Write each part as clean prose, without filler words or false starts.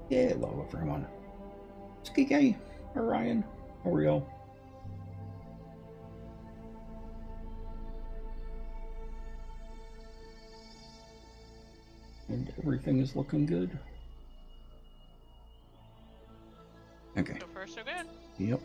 Hello everyone. It's Kike, Orion, Oreo. And everything is looking good. Okay. So far, so good. Yep.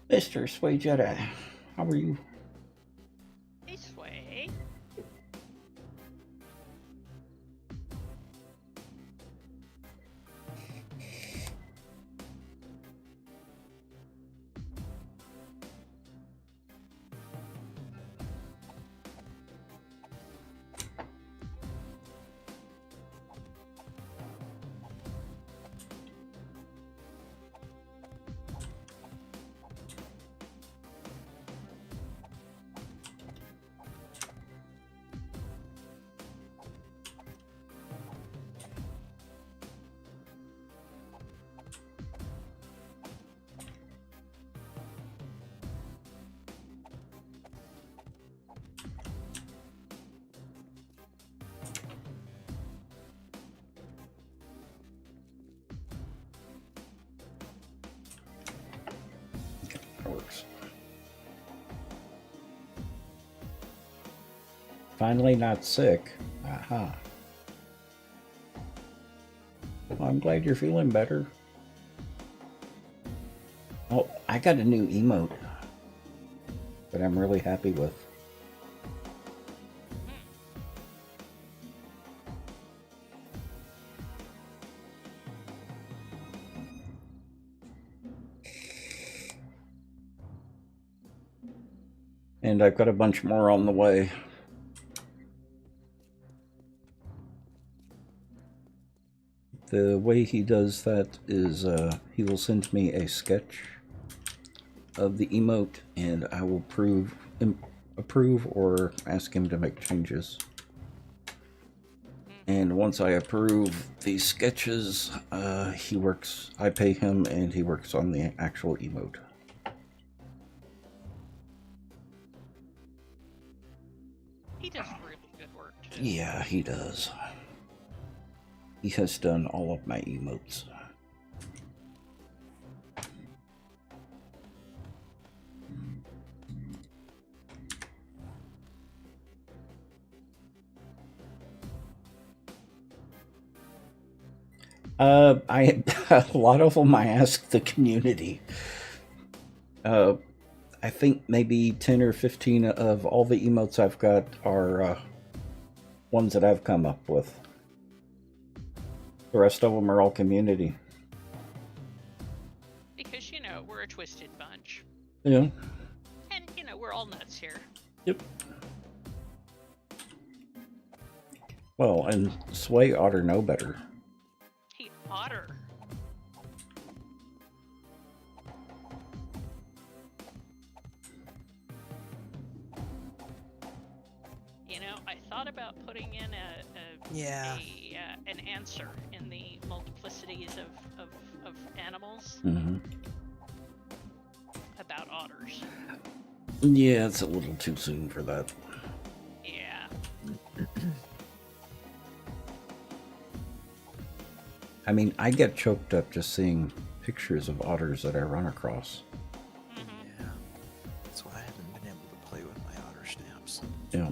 Mr. Sway Jedi, how are you? Hey, Sway. Okay, that works. Finally not sick. Aha. Well, I'm glad you're feeling better. Oh, I got a new emote that I'm really happy with. And I've got a bunch more on the way. The way he does that is he will send me a sketch of the emote, and I will approve or ask him to make changes. And once I approve these sketches, I pay him and he works on the actual emote. He does really good work, too. Yeah, he does. He has done all of my emotes. A lot of them I ask the community. I think maybe 10 or 15 of all the emotes I've got are ones that I've come up with. The rest of them are all community. Because, we're a twisted bunch. Yeah. And, we're all nuts here. Yep. Well, and Sway ought to know better. He oughter. I thought about putting in an answer in the multiplicities of animals about otters. Yeah, it's a little too soon for that. Yeah. I mean, I get choked up just seeing pictures of otters that I run across. Yeah. That's why I haven't been able to play with my otter stamps. Yeah.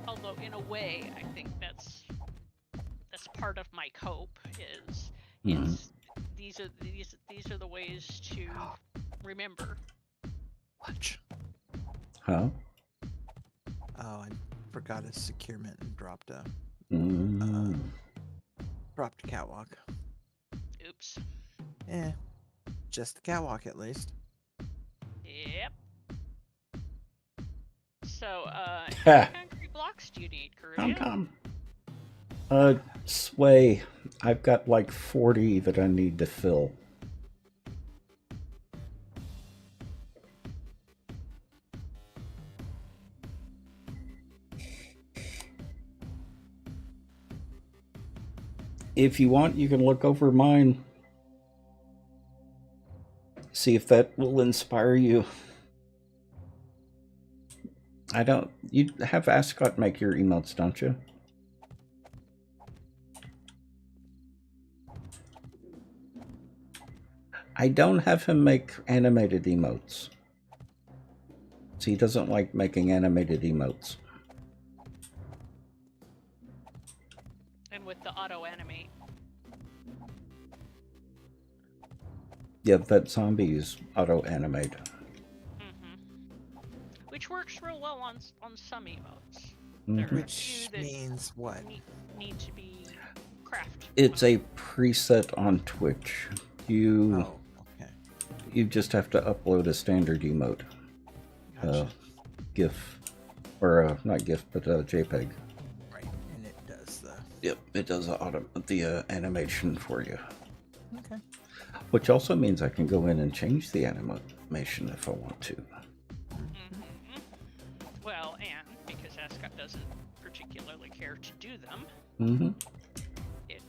Although, in a way, I think that's part of my cope is these are the ways to remember. Watch. Huh? Oh, I forgot a securement and dropped a catwalk. Oops. Just the catwalk at least. Yep. So, how many concrete blocks do you need, Caribbean? Sway, I've got like 40 that I need to fill. If you want, you can look over mine. See if that will inspire you. You have Ascot make your emotes, don't you? I don't have him make animated emotes. So he doesn't like making animated emotes. And with the auto animate. Yeah, that zombie is auto animate. Which works real well on some emotes. Which means what? Need to be crafted. It's a preset on Twitch. You just have to upload a standard emote. Gotcha. GIF. Or not GIF, but JPEG. Right, and it does the... Yep, it does the animation for you. Okay. Which also means I can go in and change the animation if I want to. Well, and because Ascot doesn't particularly care to do them, it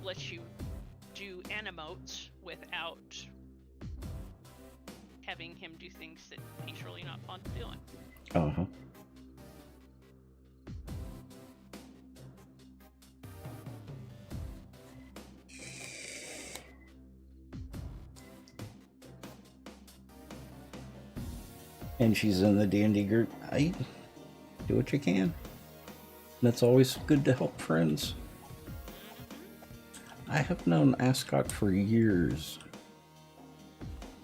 lets you do animotes without having him do things that he's really not fond of doing. And she's in the D&D group. Hey, do what you can. That's always good to help friends. I have known Ascot for years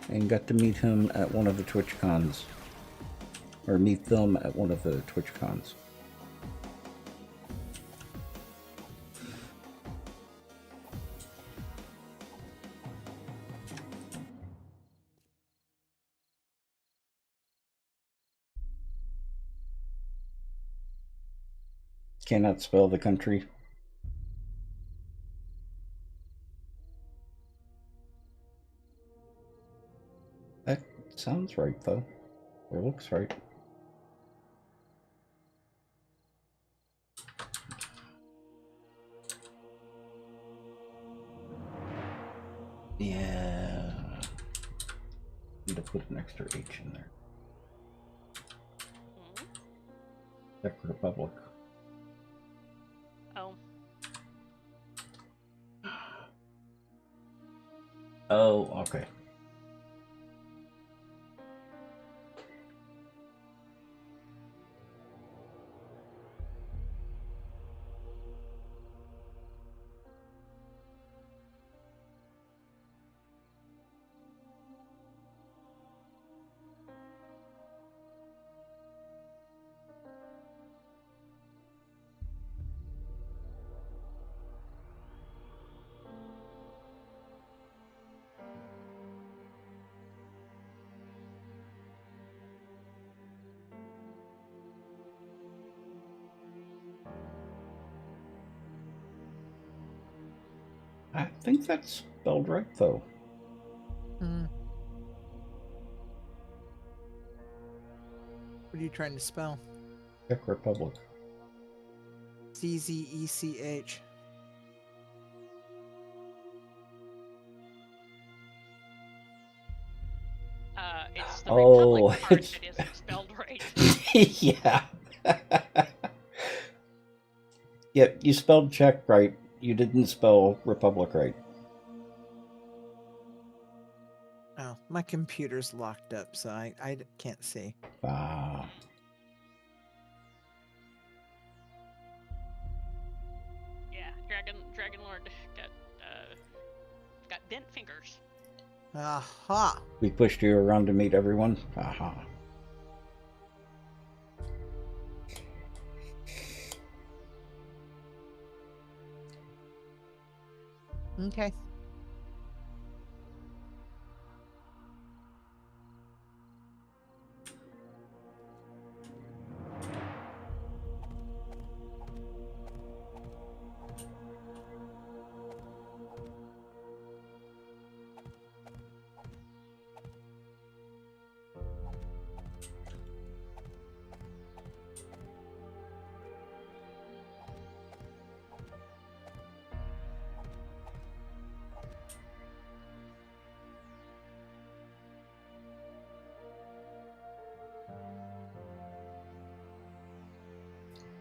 and got to meet him at one of the Twitch cons. Or meet them at one of the Twitch cons. Cannot spell the country. That sounds right, though. Or looks right. Yeah. Need to put an extra H in there. Czech Republic. Oh. Oh, okay. I think that's spelled right, though. Hmm. What are you trying to spell? Czech Republic. CZECH. It's the Oh, Republic part it's... that isn't spelled right. Yeah. Yep, you spelled Czech right. You didn't spell Republic right. Oh, my computer's locked up, so I can't see. Ah. Yeah, Dragon Lord got bent fingers. Aha! We pushed you around to meet everyone. Aha. Okay.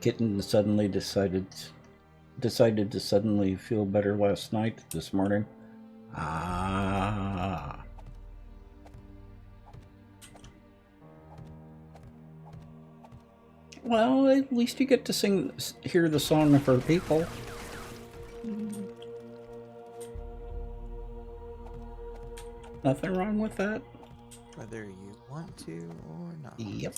Kitten suddenly decided to suddenly feel better last night, this morning. Ah. Well, at least you get to hear the song of her people. Nothing wrong with that. Whether you want to or not. Yep.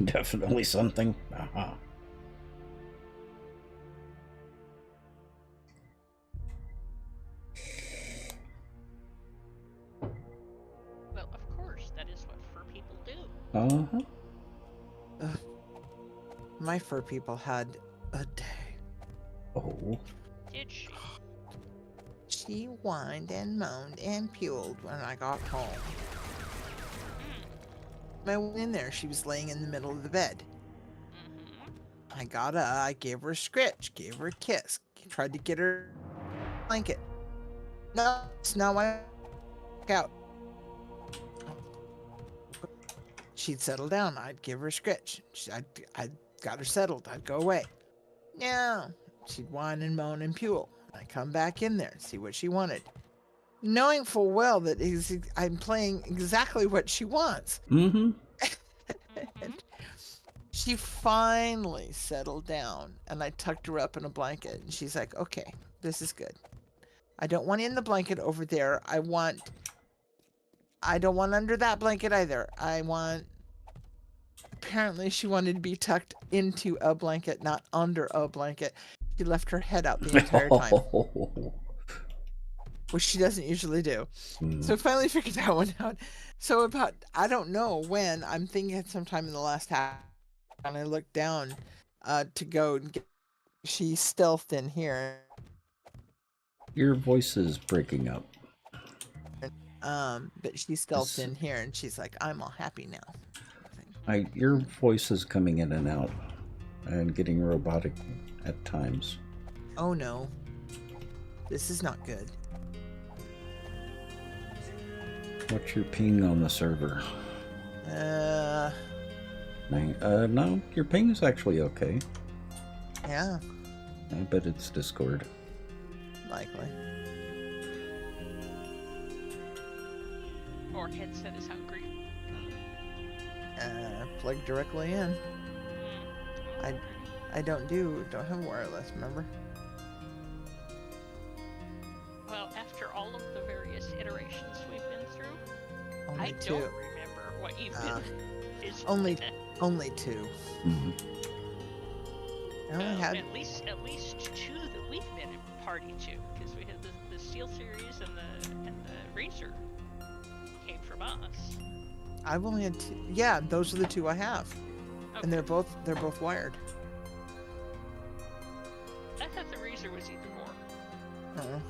Definitely something. Uh-huh. Well, of course, that is what fur people do. Uh-huh. My fur people had a day. Oh. Did she? She whined and moaned and puled when I got home. I went in there, she was laying in the middle of the bed. I got up, I gave her a scritch, gave her a kiss, tried to get her a blanket. No, it's not my out. She'd settle down. I'd give her a scritch. I'd got her settled. I'd go away. No. She'd whine and moan and pule. I'd come back in there and see what she wanted. Knowing full well that I'm playing exactly what she wants. Mm-hmm. And she finally settled down, and I tucked her up in a blanket, and she's like, okay, this is good. I don't want in the blanket over there. I don't want under that blanket either. Apparently she wanted to be tucked into a blanket, not under a blanket. She left her head out the entire time, which she doesn't usually do. So I finally figured that one out. So about, I don't know when, I'm thinking sometime in the last half, and I looked down to go and get, she stealthed in here. Your voice is breaking up. But she stealthed in here, and she's like, I'm all happy now. Your voice is coming in and out and getting robotic at times. Oh no. This is not good. What's your ping on the server? No, your ping is actually okay. Yeah. I bet it's Discord. Likely. Or headset is hungry. Plug directly in. I don't have wireless, remember? Well, after all of the various iterations we've been through, Only I two. don't remember what you've been visiting. Only two. Mm-hmm. I only had at least two that we've been in party to, because we had the Steel series and the Razor came from us. I've only had two. Yeah, those are the two I have. Okay. And they're both wired. I thought the Razor was even more. Uh-uh.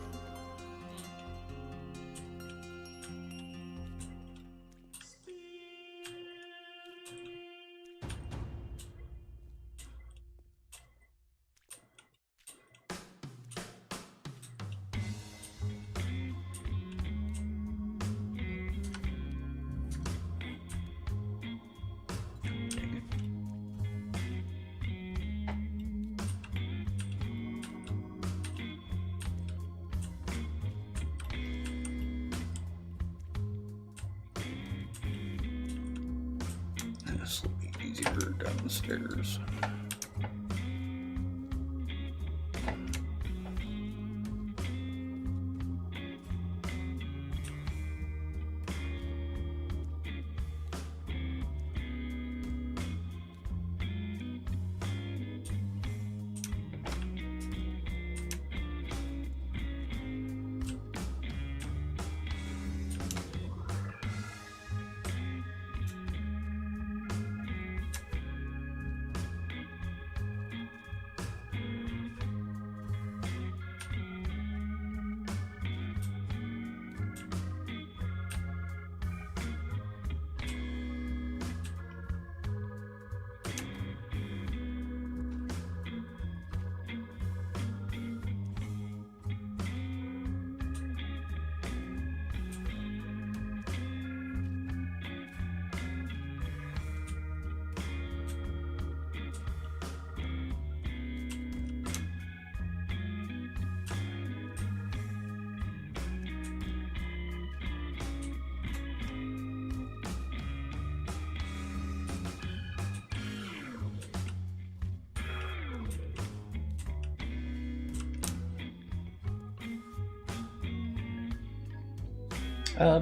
This will be easier downstairs.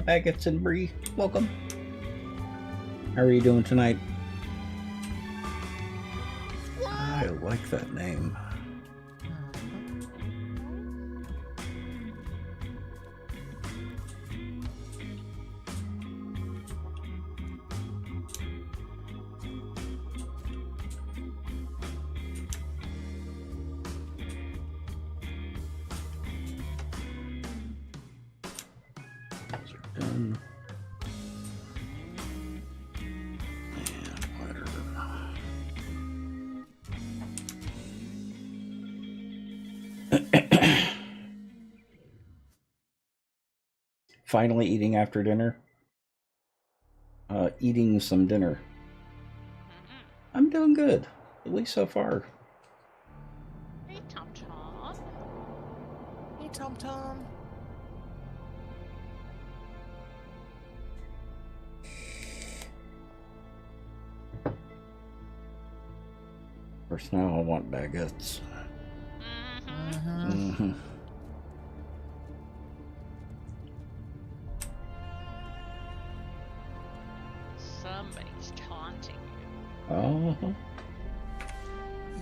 Baggets and Bree, welcome. How are you doing tonight? I like that name. Done. finally eating after dinner. Eating some dinner. I'm doing good, at least so far. Hey, Tom Tom. Hey, Tom Tom. Of course, now I want baguettes. Mm-hmm. Somebody's taunting you. Uh-huh.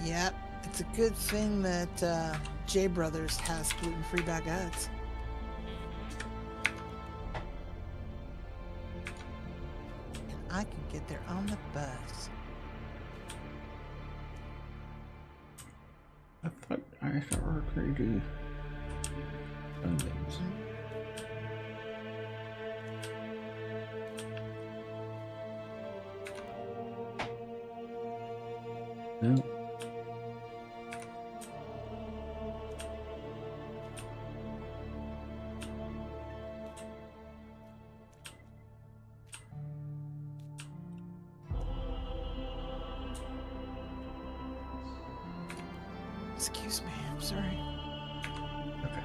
Yep, it's a good thing that J Brothers has gluten-free baguettes. And I can get there on the bus. I thought I had already done these. No. Excuse me, I'm sorry. Okay.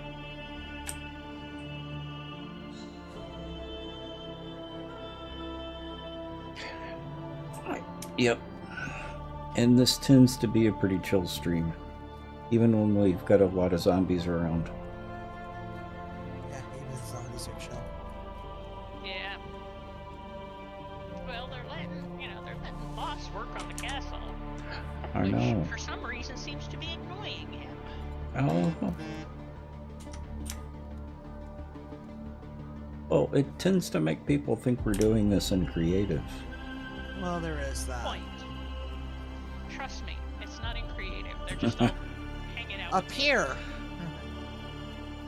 Yep. And this tends to be a pretty chill stream, even when we've got a lot of zombies around. Yeah, even the zombies are chill. Yeah. Well, they're letting the boss work on the castle. I Which, know. for some reason, seems to be annoying him. Oh. Well, it tends to make people think we're doing this in creative. Well, there is that. Point. Trust me, it's not in creative. They're just all hanging out. Up here.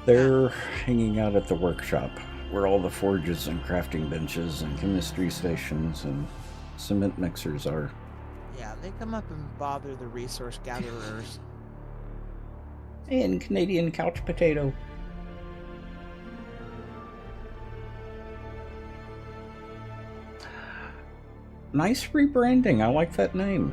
They're hanging out at the workshop, where all the forges and crafting benches and chemistry stations and cement mixers are. Yeah, they come up and bother the resource gatherers. And Canadian couch potato. Nice rebranding. I like that name.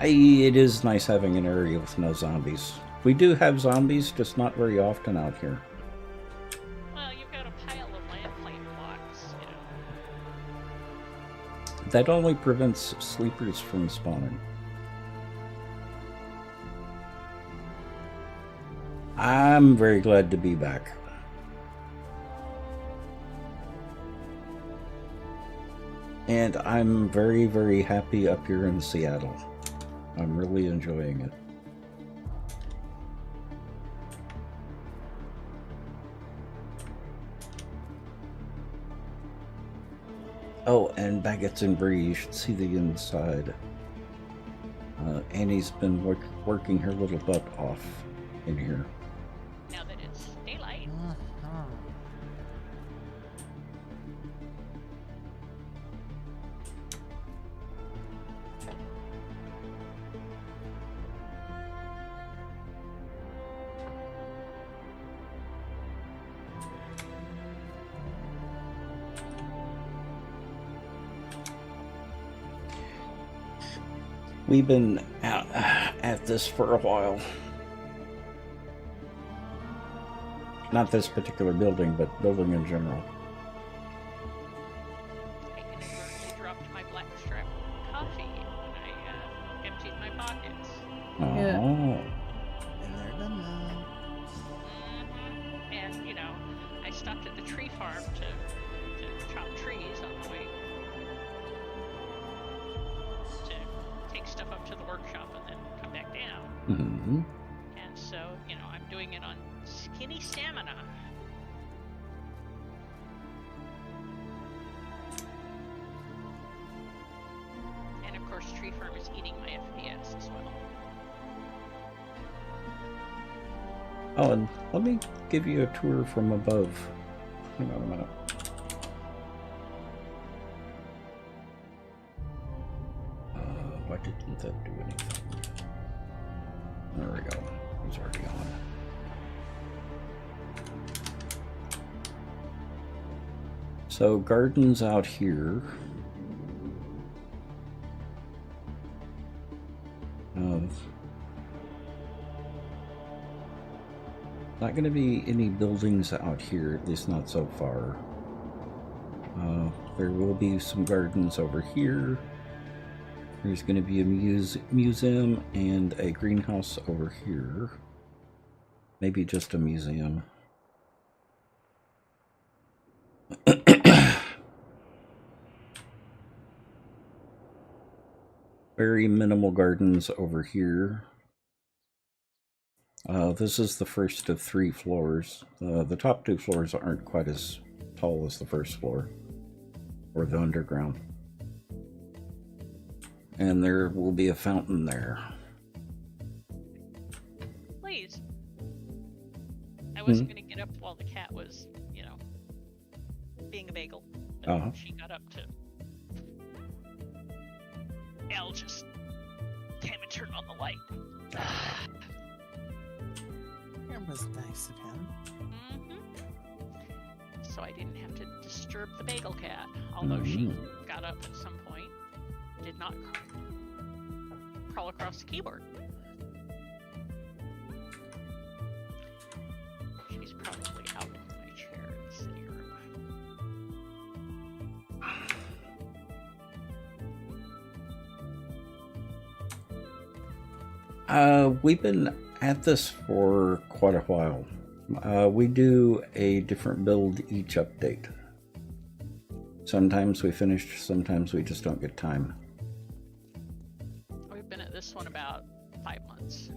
It is nice having an area with no zombies. We do have zombies, just not very often out here. Well, you've got a pile of land plate blocks, That only prevents sleepers from spawning. I'm very glad to be back. And I'm very, very happy up here in Seattle. I'm really enjoying it. Oh, and Baguettes and Brie, you should see the inside. Annie's been working her little butt off in here. now that it's daylight. Uh-huh. We've been out at this for a while. Not this particular building, but building in general. I inadvertently dropped my blackstrap coffee when I emptied my pockets. Oh. And they're done now. And, I stopped at the tree farm to chop trees on the way to take stuff up to the workshop and then come back down. Mm-hmm. And so, I'm doing it on skinny stamina. And of course, Tree Farm is eating my FPS as well. Oh, and let me give you a tour from above. Hang on a minute. Why didn't that do anything? There we go. He's already on. So gardens out here. Not going to be any buildings out here, at least not so far. There will be some gardens over here. There's going to be a museum and a greenhouse over here. Maybe just a museum. Very minimal gardens over here. This is the first of 3 floors. The top 2 floors aren't quite as tall as the first floor, or the underground. And there will be a fountain there. Please. I wasn't going to get up while the cat was, being a bagel. But she got up to... Al just came and turned on the light. That was nice of him. So I didn't have to disturb the bagel cat, although she got up at some point. Did not crawl across the keyboard. She's probably out of my chair in the sitting room. We've been at this for quite a while. We do a different build each update. Sometimes we finish, sometimes we just don't get time. We've been at this one about 5 months.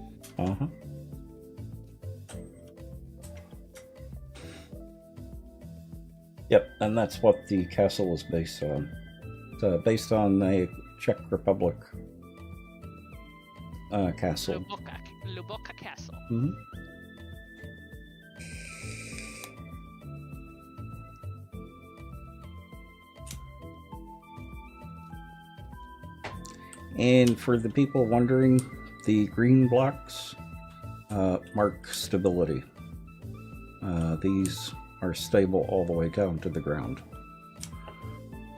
Yep, and that's what the castle is based on. It's based on the Czech Republic castle. Luboka Castle. And for the people wondering, the green blocks mark stability. These are stable all the way down to the ground,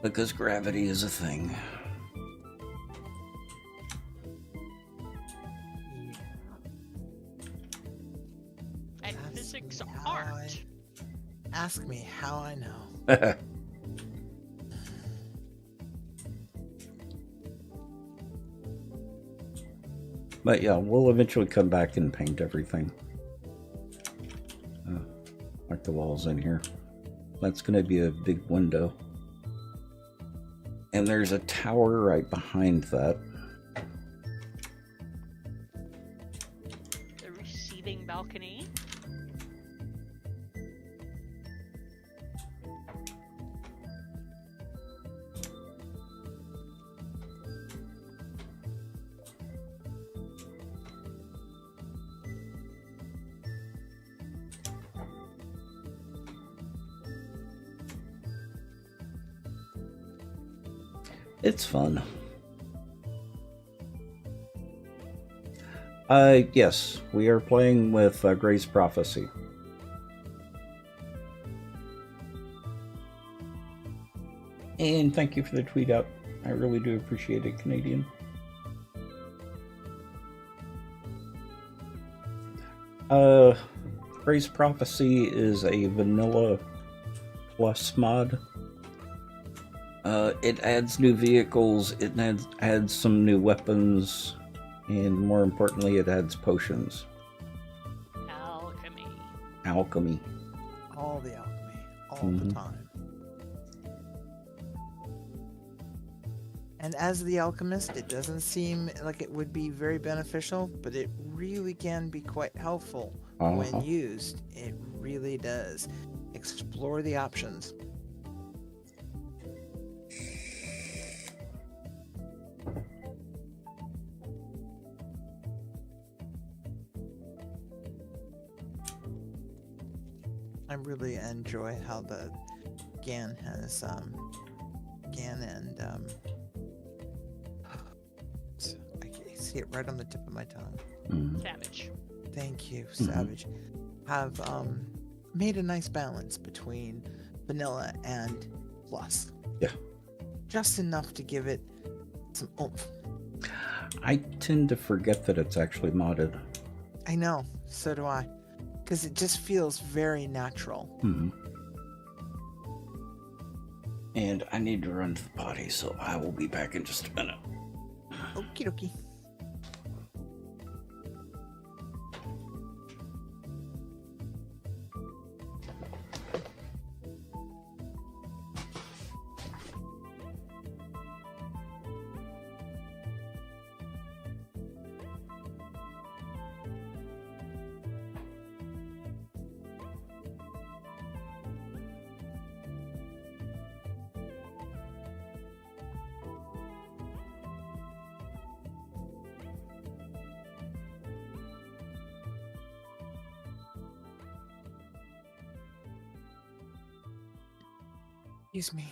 because gravity is a thing. And physics aren't. Ask me how I know. But yeah, we'll eventually come back and paint everything. Like the walls in here. That's going to be a big window. And there's a tower right behind that. The receiving balcony. It's fun. Yes, we are playing with Gray's Prophecy. And thank you for the tweet out. I really do appreciate it, Canadian. Gray's Prophecy is a vanilla plus mod. It adds new vehicles, it adds some new weapons, and more importantly, it adds potions. Alchemy. All the alchemy. All the time. And as the alchemist, it doesn't seem like it would be very beneficial, but it really can be quite helpful when used. It really does. Explore the options. I really enjoy how the GAN has GAN and I see it right on the tip of my tongue. Savage. Thank you, Savage. Have made a nice balance between vanilla and plus. Yeah. Just enough to give it some oomph. I tend to forget that it's actually modded. I know, so do I. Because it just feels very natural. And I need to run to the potty, so I will be back in just a minute. Okie dokie. Excuse me.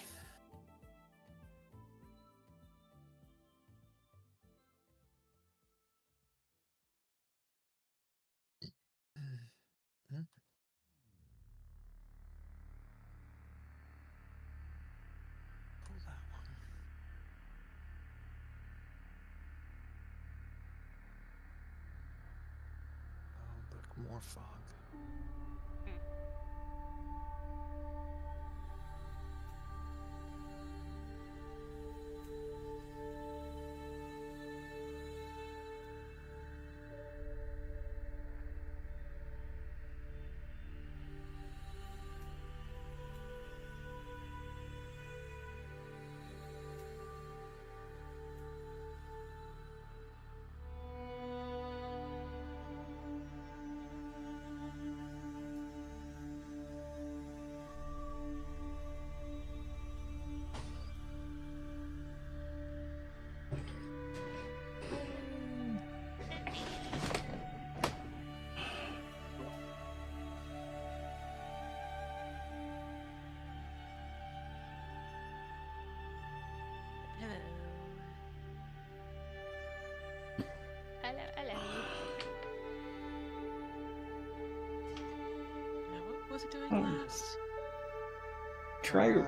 Pull that one. Oh, look, more fog. Hello, hello. Now, what was it doing last? Try,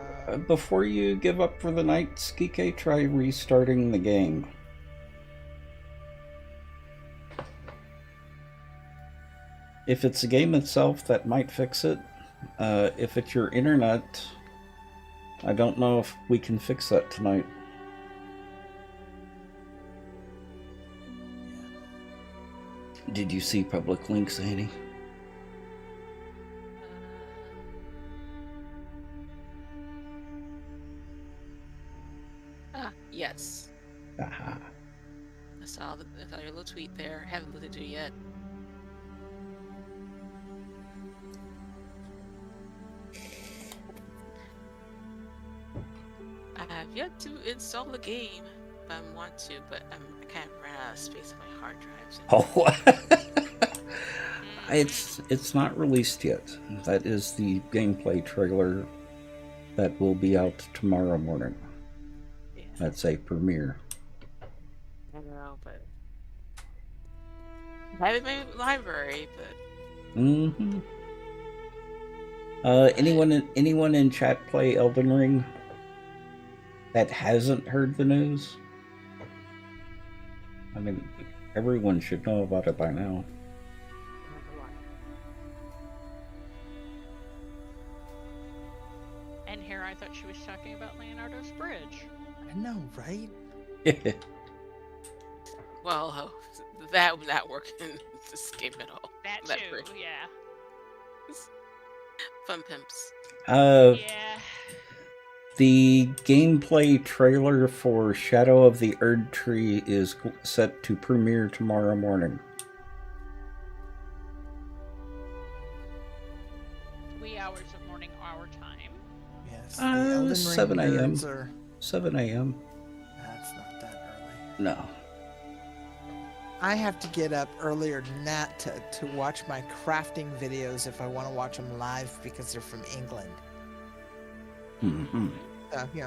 before you give up for the night, Skike, try restarting the game. If it's the game itself, that might fix it. If it's your internet, I don't know if we can fix that tonight. Did you see public links, Annie? Yes. Aha. I saw your little tweet there. Haven't looked into it yet. I have yet to install the game. I want to, but I kind of ran out of space on my hard drives. Oh, it's not released yet. That is the gameplay trailer that will be out tomorrow morning. Yeah. That's a premiere. I know, but I have it in my library, but Mm-hmm. Anyone in chat play Elden Ring that hasn't heard the news? I mean, everyone should know about it by now. And here I thought she was talking about Leonardo's bridge. I know, right? well, that would not work in this game at all. That too, bridge. yeah. Fun pimps. Yeah. The gameplay trailer for Shadow of the Erd Tree is set to premiere tomorrow morning. Wee hours of morning our time. Yes. The Elden Ring 7 a.m. nerds are... 7 a.m. That's not that early. No. I have to get up earlier than that to watch my crafting videos if I want to watch them live because they're from England. Mm-hmm.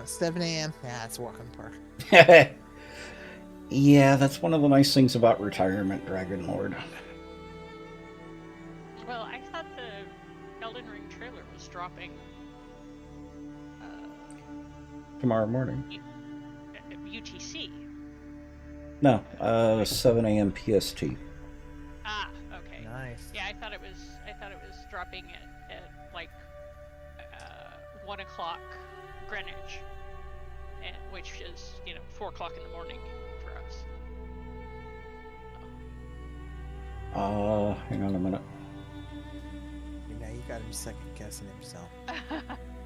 7 a.m. Yeah, it's a walk in the park. Yeah, that's one of the nice things about retirement, Dragon Lord. Well, I thought the Elden Ring trailer was dropping Tomorrow morning. UTC. No, 7 a.m. PST. Ah, okay. Nice. Yeah, I thought it was dropping at like 1 o'clock Greenwich, which is 4 o'clock in the morning for us. Hang on a minute. Now you got him second guessing himself.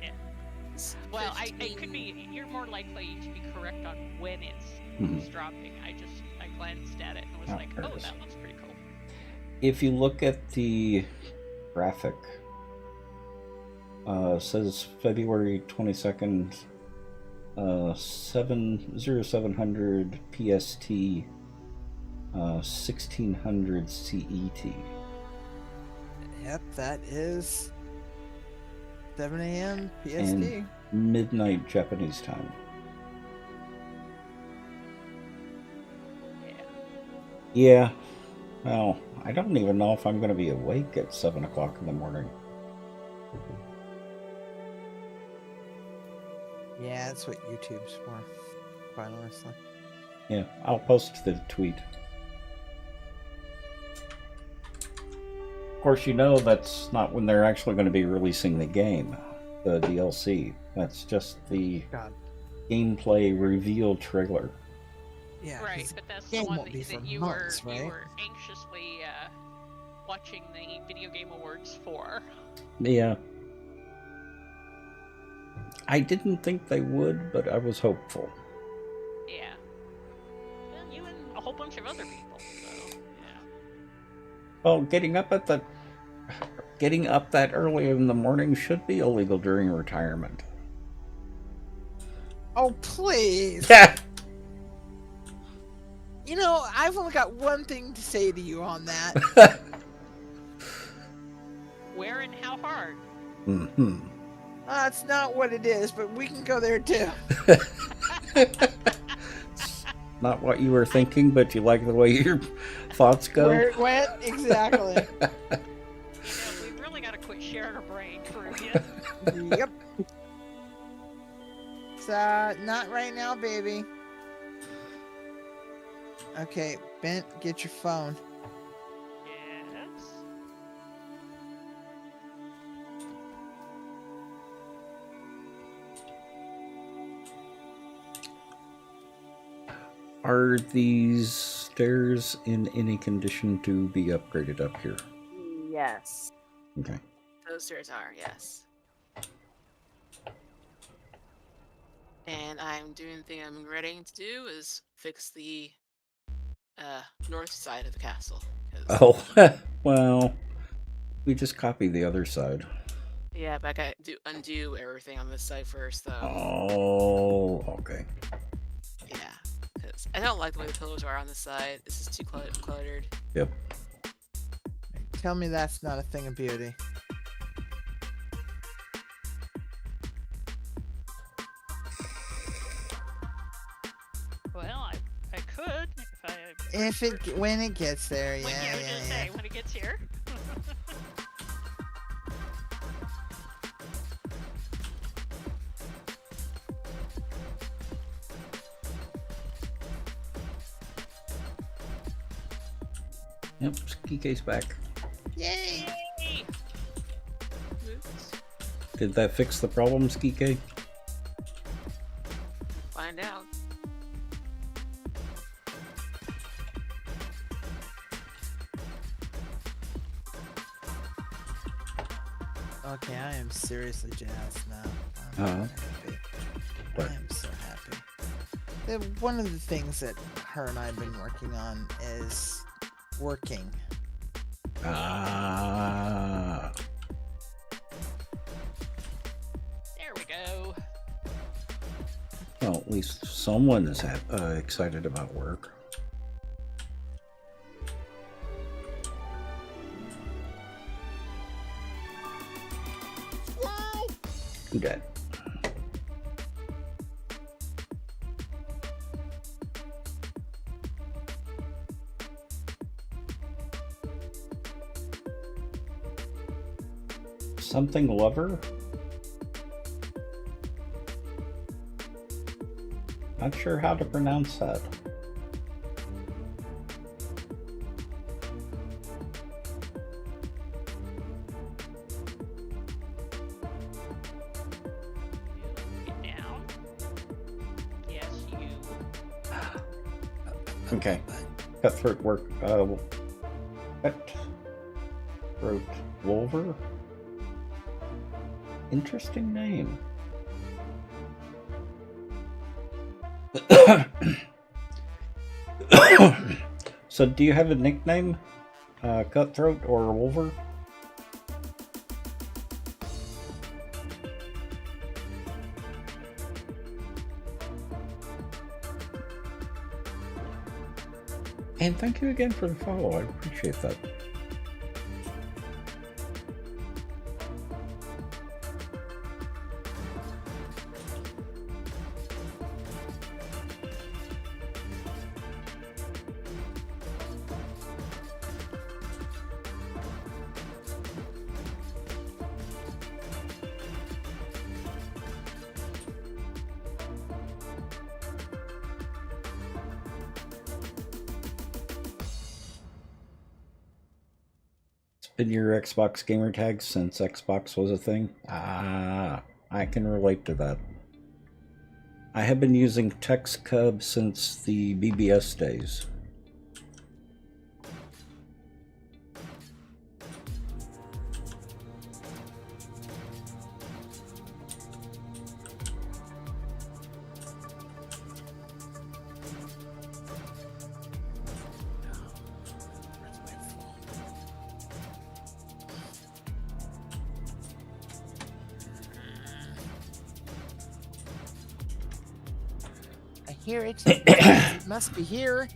Yeah. It's Well, it 15. could be. You're more likely to be correct on when it's Mhm. dropping. I glanced at it and was Oh, like, there it oh, is. that looks pretty cool. If you look at the graphic, it says February 22nd, 0700 PST, 1600 CET. Yep, that is 7 a.m. PST. And midnight Japanese time. Yeah. Yeah, well, I don't even know if I'm going to be awake at 7 o'clock in the morning. Yeah, that's what YouTube's for, quite honestly. Yeah, I'll post the tweet. Of course, that's not when they're actually going to be releasing the game, the DLC. That's just the God. gameplay reveal trailer. Yeah. Right, 'cause but that's the the game one won't be that for you months, were right? anxiously watching the Video Game Awards for. Yeah. I didn't think they would, but I was hopeful. Yeah. Well, you and a whole bunch of other people. So yeah. Well, getting up that early in the morning should be illegal during retirement. Oh, please. Yeah. I've only got one thing to say to you on that. Where and how hard? Mm-hmm. That's not what it is, but we can go there too. Not what you were thinking, but you like the way your thoughts go. Where it went? Exactly. We really got to quit sharing our brain, Caribbean. Yep. It's not right now, baby. Okay, Bent, get your phone. Yes. Are these stairs in any condition to be upgraded up here? Yes. Okay. Those stairs are, yes. And I'm doing the thing I'm regretting to do is fix the north side of the castle. 'cause- Oh, well, we just copy the other side. Yeah, but I gotta undo everything on this side first, though. Oh, okay. Yeah, because I don't like the way the pillows are on this side. This is too cluttered. Yep. Tell me that's not a thing of beauty. Well, I could When it gets there, when, yeah, I was gonna yeah. say when it gets here. Yep, ski case back. Yay! Yay! Oops. Did that fix the problem, ski case? Find out. Okay, I am seriously jazzed now. I'm Uh-huh. happy. What? I am so happy. One of the things that her and I have been working on is working. Ah. There we go. Well, at least someone is excited about work. Who dat? Something lover? Not sure how to pronounce that. Get down. Yes, you. Okay. Cutthroat work. Cutthroat Wolver? Interesting name. So, do you have a nickname? Cutthroat or Wolver? And thank you again for the follow. I appreciate that. Been your Xbox gamer tag since Xbox was a thing? Ah, I can relate to that. I have been using TextCub since the BBS days. Where's my phone? I hear it. It must be here.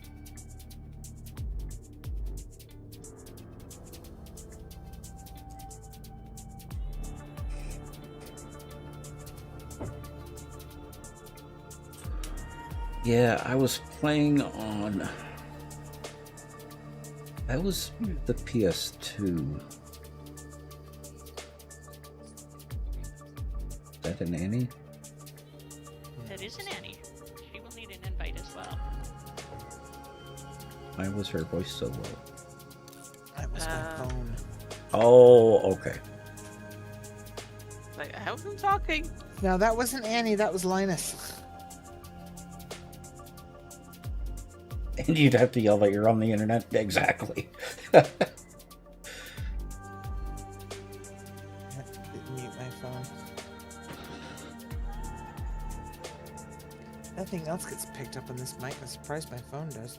Yeah, I was playing on... That was the PS2. Is that an Annie? That is an Annie. She will need an invite as well. Why was her voice so low? That was my phone. Oh, okay. Like, I wasn't talking. No, that wasn't Annie. That was Linus. And you'd have to yell that you're on the internet? Exactly. Didn't mute my phone. Nothing else gets picked up on this mic. I'm surprised my phone does.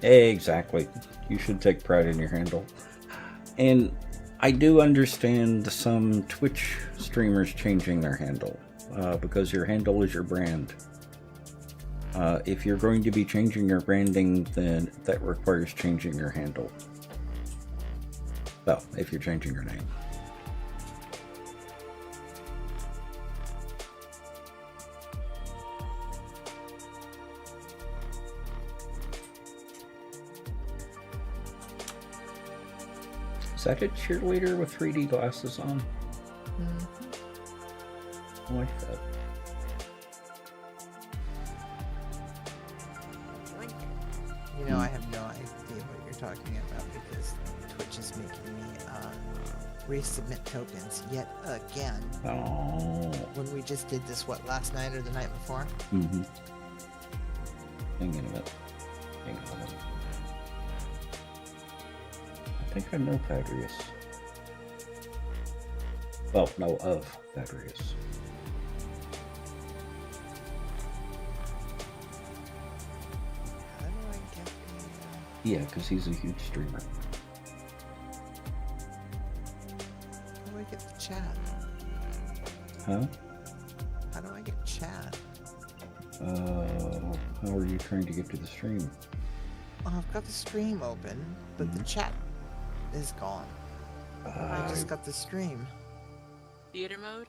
Exactly. You should take pride in your handle. And I do understand some Twitch streamers changing their handle because your handle is your brand. If you're going to be changing your branding, then that requires changing your handle. Well, if you're changing your name. Is that a cheerleader with 3D glasses on? I like that. You know, I have no idea what you're talking about because Twitch is making me resubmit tokens yet again. Oh. When we just did this, what, last night or the night before? Mm-hmm. Hang on a minute. Hang on a minute. I think I know Thaddeus. Well, know of Thaddeus. How do I get the... Yeah, because he's a huge streamer. How do I get the chat? Huh? How do I get chat? How are you trying to get to the stream? Oh, I've got the stream open, but the chat is gone. I just got the stream. Theater mode.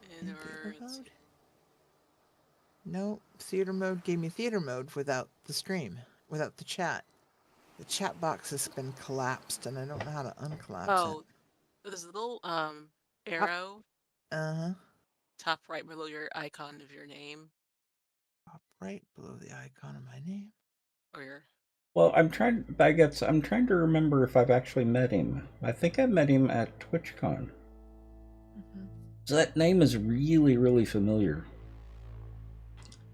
And In there theater were mode? No, theater mode gave me theater mode without the stream, without the chat. The chat box has been collapsed, and I don't know how to uncollapse Oh, there's a little arrow it. Uh-huh. top right below your icon of your name Top right below the icon of my name. or your. Well, I'm trying, Baguettes, I'm trying to remember if I've actually met him. I think I met him at TwitchCon. Mm-hmm. So that name is really, really familiar.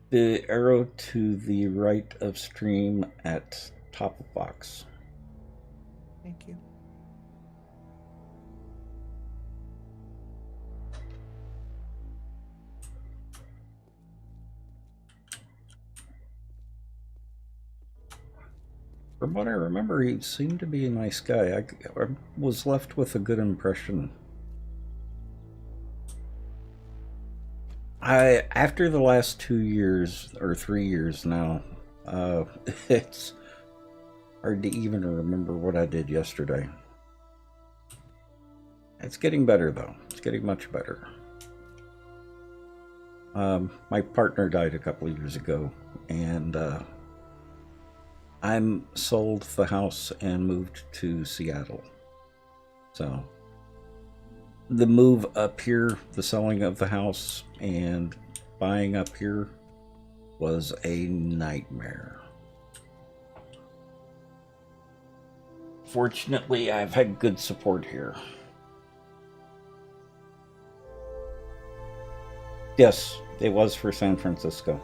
The arrow to the right of stream at top of box. Thank you. From what I remember, he seemed to be a nice guy. I was left with a good impression. After the last 2 years, or 3 years now, it's hard to even remember what I did yesterday. It's getting better, though. It's getting much better. My partner died a couple of years ago, and I'm sold the house and moved to Seattle. So the move up here, the selling of the house and buying up here was a nightmare. Fortunately, I've had good support here. Yes, it was for San Francisco.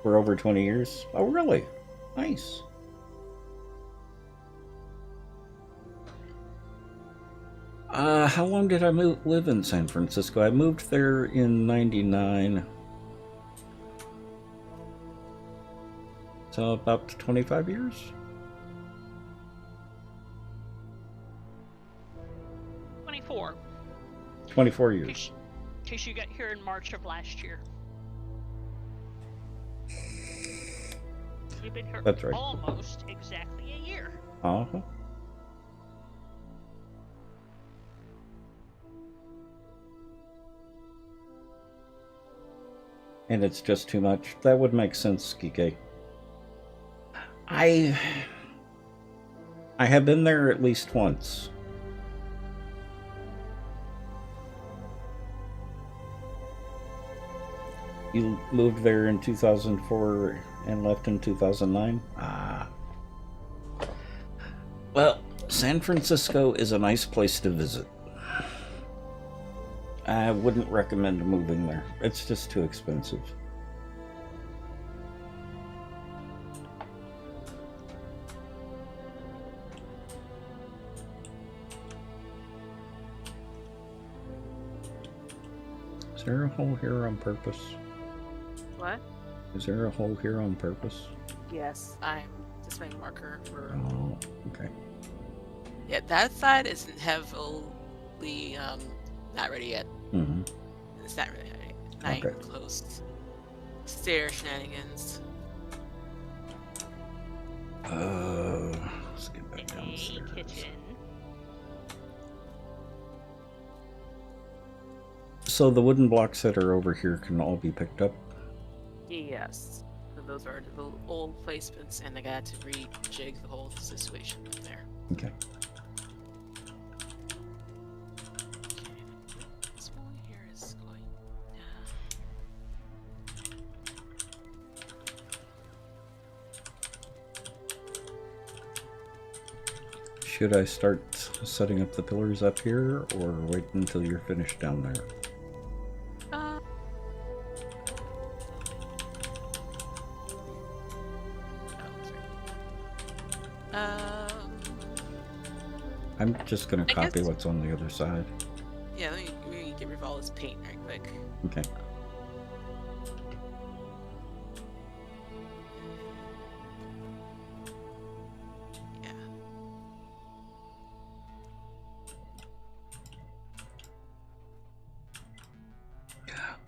For over 20 years. Oh, really? Nice. How long did I live in San Francisco? I moved there in 99. So about 25 years? 24. 24 years. In case you got here in March of last year. You've been here That's right. almost exactly a year. Uh-huh. And it's just too much. That would make sense, Kike. I have been there at least once. You moved there in 2004 and left in 2009? Ah. Well, San Francisco is a nice place to visit. I wouldn't recommend moving there. It's just too expensive. Is there a hole here on purpose? What? Is there a hole here on purpose? Yes, I'm just my marker for. Oh, okay. Yeah, that side isn't heavily not ready yet. Mm-hmm. It's not really ready. Not even close. Stair shenanigans. Let's get back A downstairs. kitchen. So the wooden blocks that are over here can all be picked up? Yes. So those are the old placements, and I got to rejig the whole situation up there. Okay. This one here is going Should I start setting up the pillars up here, or wait until you're finished down there? oh, sorry. I'm just going I to copy guess- what's on the other side. Yeah, let me get rid of all this paint right quick. Okay. Yeah.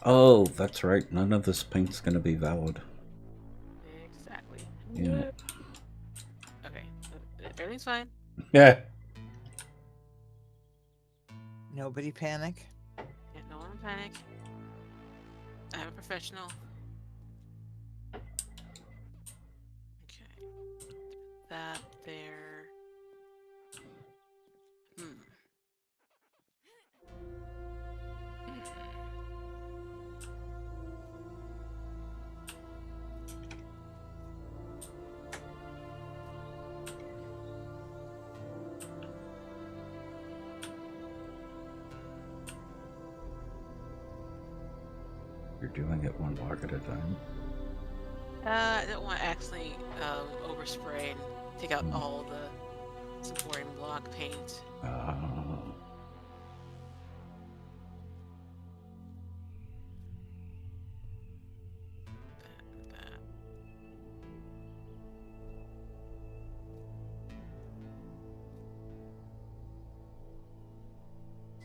Oh, that's right. None of this paint's going to be valid. Exactly. Yeah. Okay. Everything's fine. Yeah. Nobody panic. Yeah, no one panic. I'm a professional. that there. Hmm. You're doing it one block at a time. I don't want to accidentally overspray and take out all the supporting block paint. That.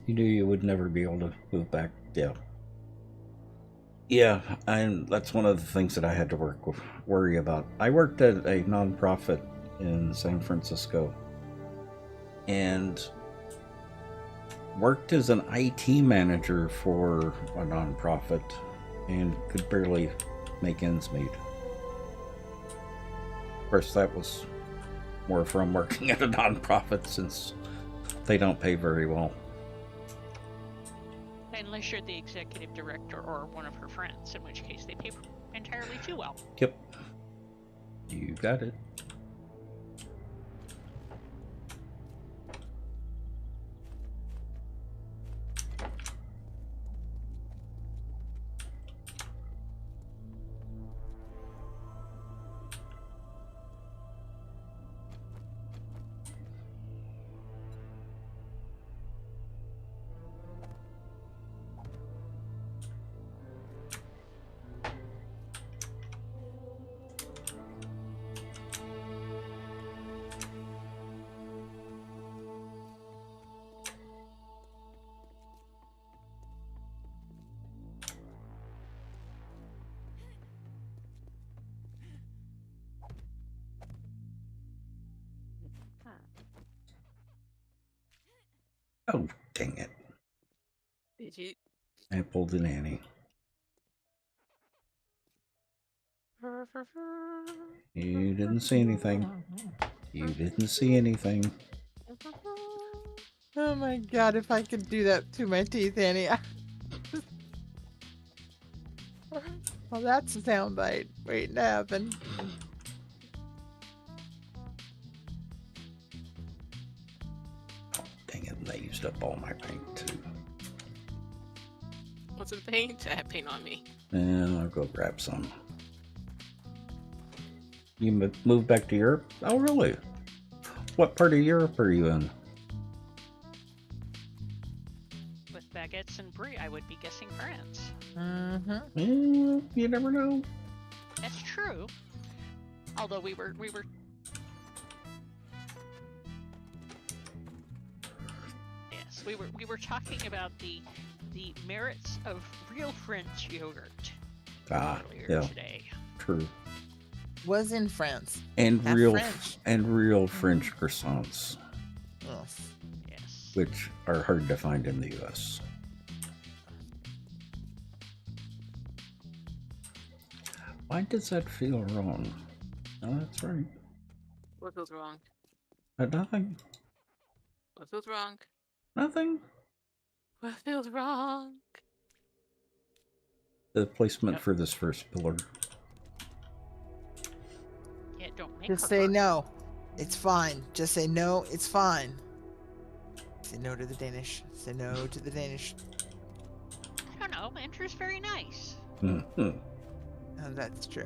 You knew you would never be able to move back. Yeah. Yeah, and that's one of the things that I had to worry about. I worked at a nonprofit in San Francisco and worked as an IT manager for a nonprofit and could barely make ends meet. Of course, that was more from working at a nonprofit since they don't pay very well. Unless you're the executive director or one of her friends, in which case they pay entirely too well. Yep. You got it. Oh, dang it. Did you? I pulled an Annie. You didn't see anything. You didn't see anything. Oh my god, if I could do that to my teeth, Annie. Well, that's a soundbite waiting to happen. Dang it, they used up all my paint too. What's the paint? I have paint on me. And I'll go grab some. You moved back to Europe? Oh, really? What part of Europe are you in? With baguettes and brie, I would be guessing France. Mm-hmm. You never know. That's true. Although we were yes, we were talking about the merits of real French yogurt earlier Yeah, today. true. Was in France. And Half real French. French croissants, Ugh. Yes. which are hard to find in the U.S. Why does that feel wrong? Oh, that's right. What feels wrong? Nothing. What feels wrong? Nothing. What feels wrong? The placement Yep. for this first pillar. Yeah, don't make Just her say hurt. no. It's fine. Just say no. It's fine. Say no to the Danish. Say no to the Danish. I don't know. Andrew's very nice. Mm-hmm. Oh, that's true.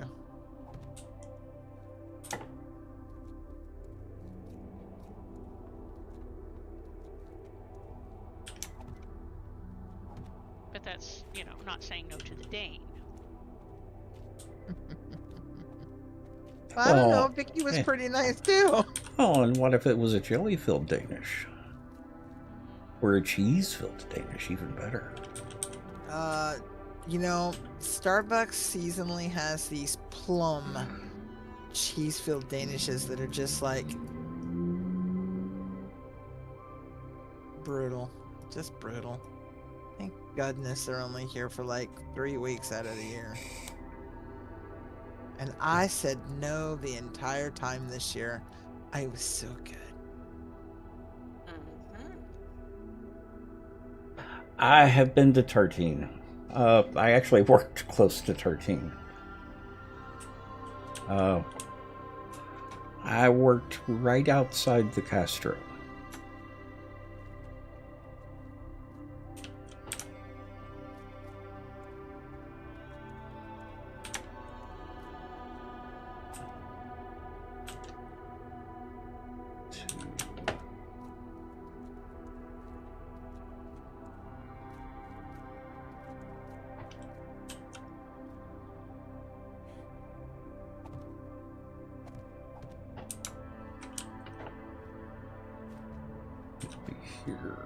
But that's, not saying no to the Dane. I don't know. Well, Vicky was pretty nice too. Oh, and what if it was a jelly-filled Danish? Or a cheese-filled Danish, even better. Starbucks seasonally has these plum cheese-filled Danishes that are just like brutal. Just brutal. Thank goodness they're only here for like 3 weeks out of the year. And I said no the entire time this year. I was so good. Mhm. I have been to Tartine. I actually worked close to Tartine. I worked right outside the Castro. Here.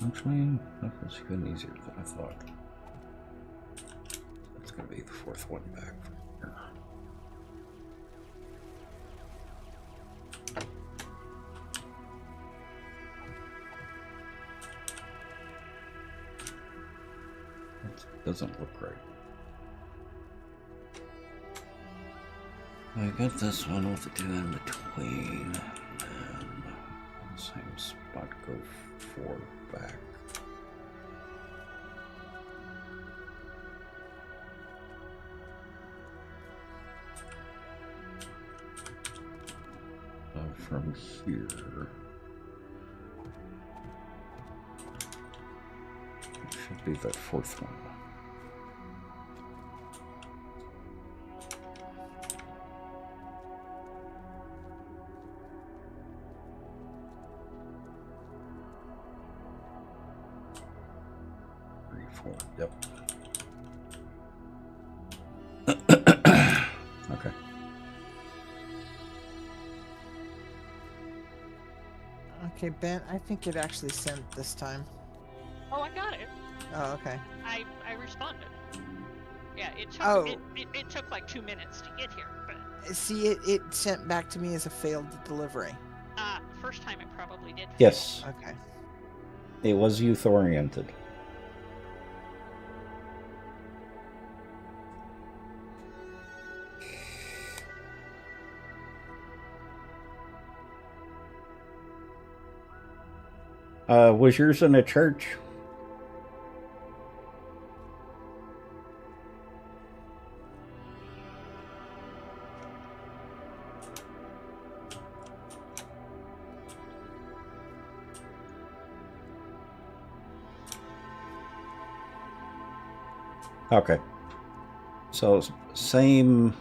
Actually, that was even easier than I thought. That's going to be the fourth one back from here. That doesn't look right. I got this one with the two in between, and same spot, go 4 back. From here, it should be that fourth one. Yep. Okay. Okay, Ben, I think it actually sent this time. Oh, I got it. Oh, okay. I responded. Yeah, it took Oh. it took like 2 minutes to get here, but See, it sent back to me as a failed delivery. first time it probably did. Yes, Okay. it was youth oriented. Was yours in a church? Okay. So, same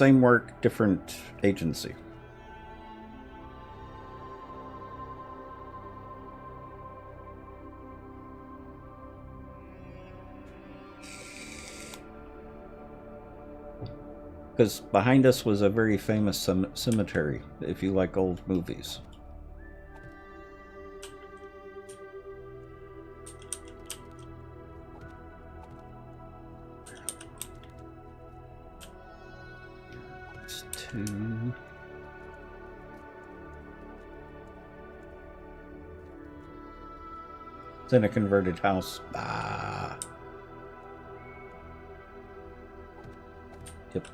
work, different agency. Because behind us was a very famous cemetery, if you like old movies. It's 2. It's in a converted house. Yep.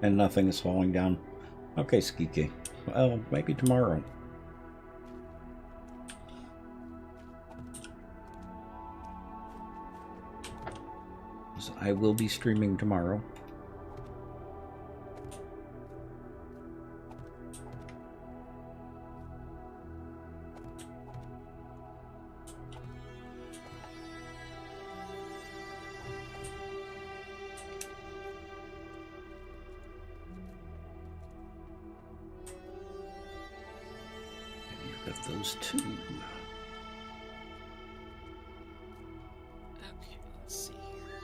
And nothing is falling down. Okay, Skiki. Well, maybe tomorrow. I will be streaming tomorrow. those two. Okay, let's see here.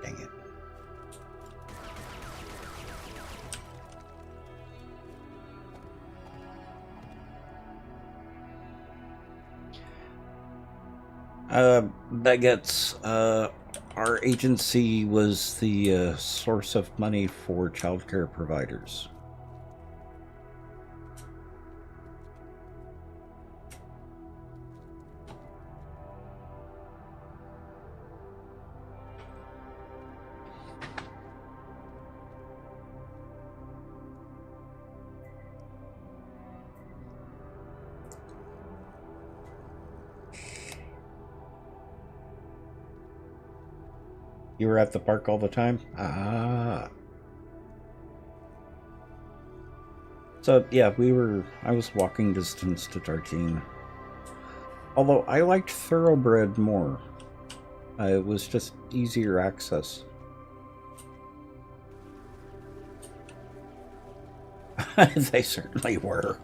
Dang it. Baguettes, our agency was the source of money for childcare providers. You were at the park all the time? Ah. So, yeah, I was walking distance to Tartine. Although I liked Thoroughbred more. It was just easier access. They certainly were.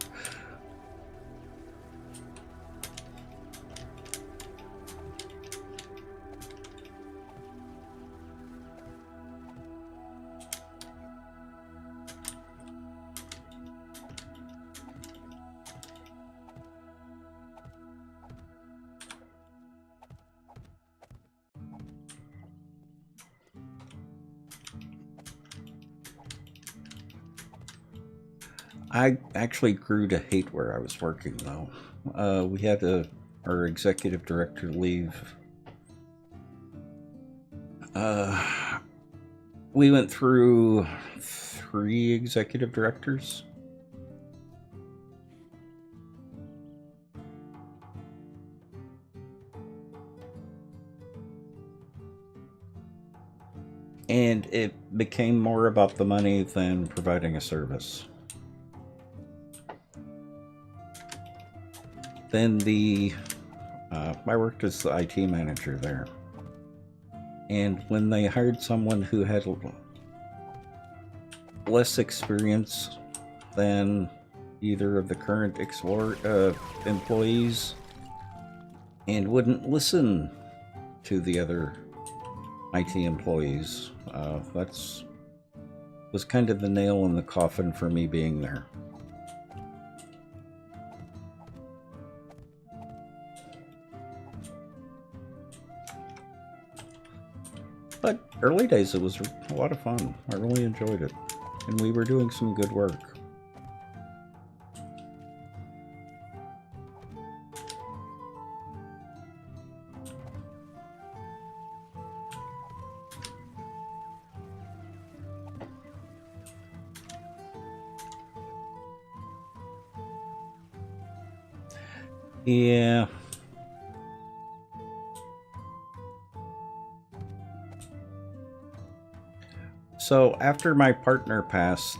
I actually grew to hate where I was working, though. We had our executive director leave. We went through 3 executive directors. And it became more about the money than providing a service. Then I worked as the IT manager there. And when they hired someone who had less experience than either of the current employees and wouldn't listen to the other IT employees, was kind of the nail in the coffin for me being there. But early days, it was a lot of fun. I really enjoyed it. And we were doing some good work. Yeah. So after my partner passed,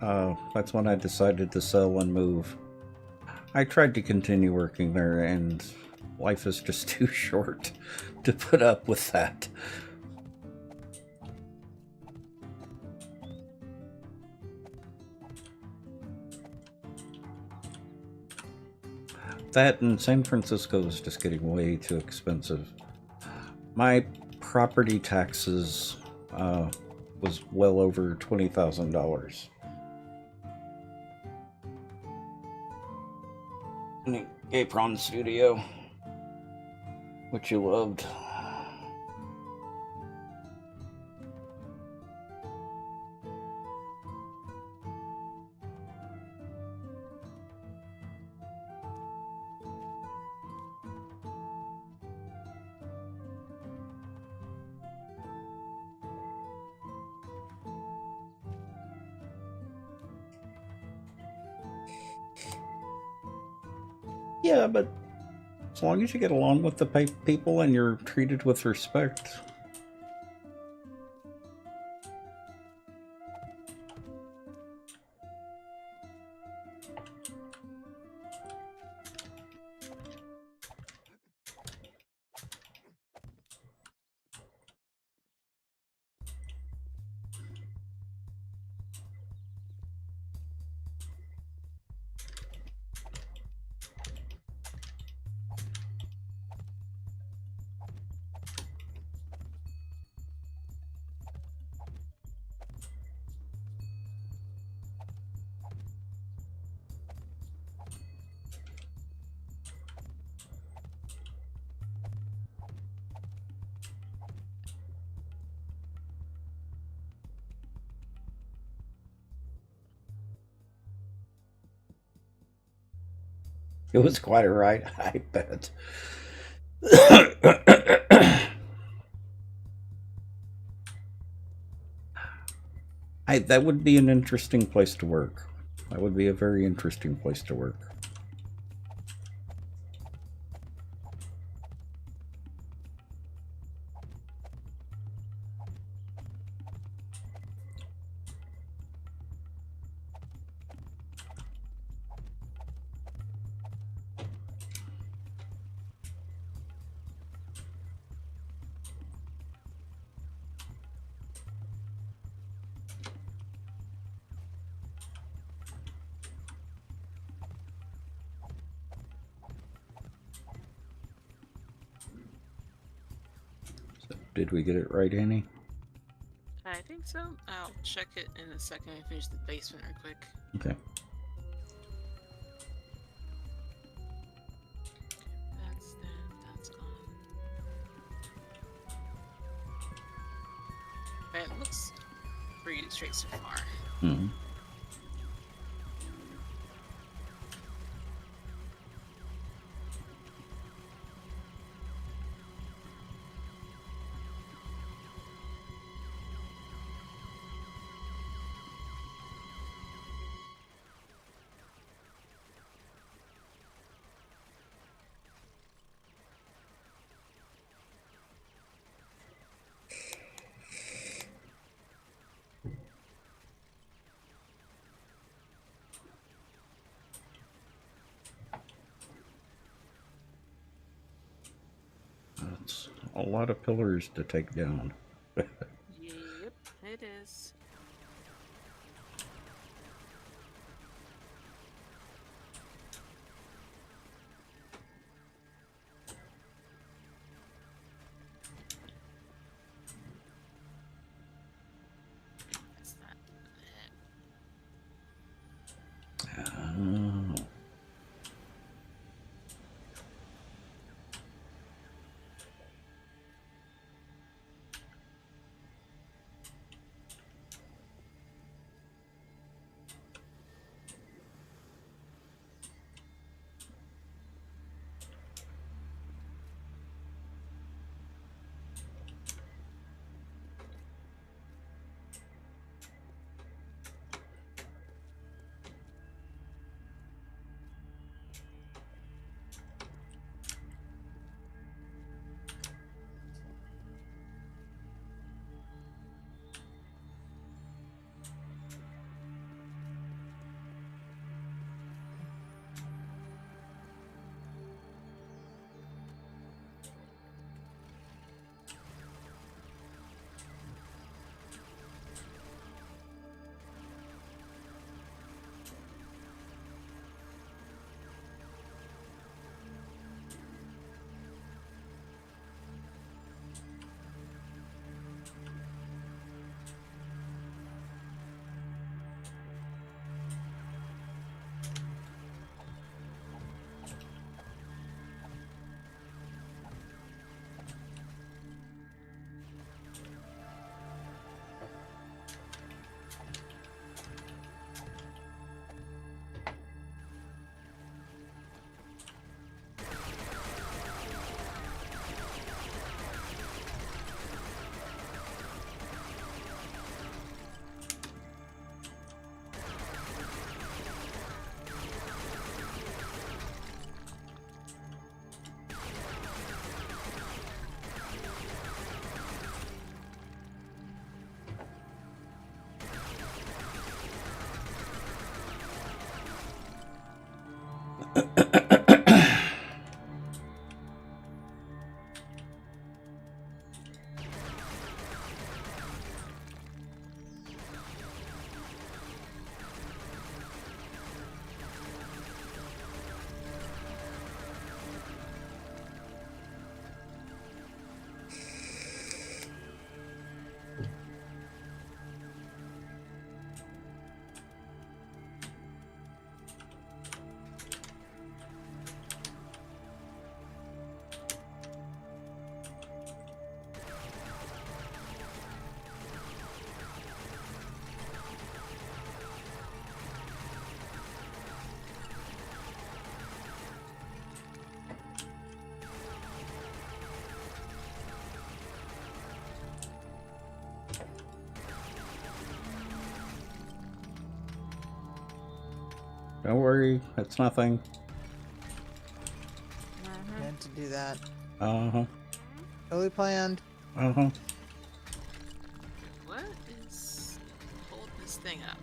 that's when I decided to sell and move. I tried to continue working there, and life is just too short to put up with that. That and San Francisco is just getting way too expensive. My property taxes was well over $20,000. Gay Prawn Studio, which you loved. Yeah, but as long as you get along with the people and you're treated with respect. It was quite a ride, I bet. That would be an interesting place to work. That would be a very interesting place to work. So, did we get it right, Annie? I think so. I'll check it in a second and finish the basement real quick. Okay. That's gone. It looks pretty straight so far. Mm-hmm. That's a lot of pillars to take down. Yep, it is. That's not it. Oh. Don't worry, it's nothing. Meant to do that. Uh-huh. Totally planned. Uh-huh. What is hold this thing up?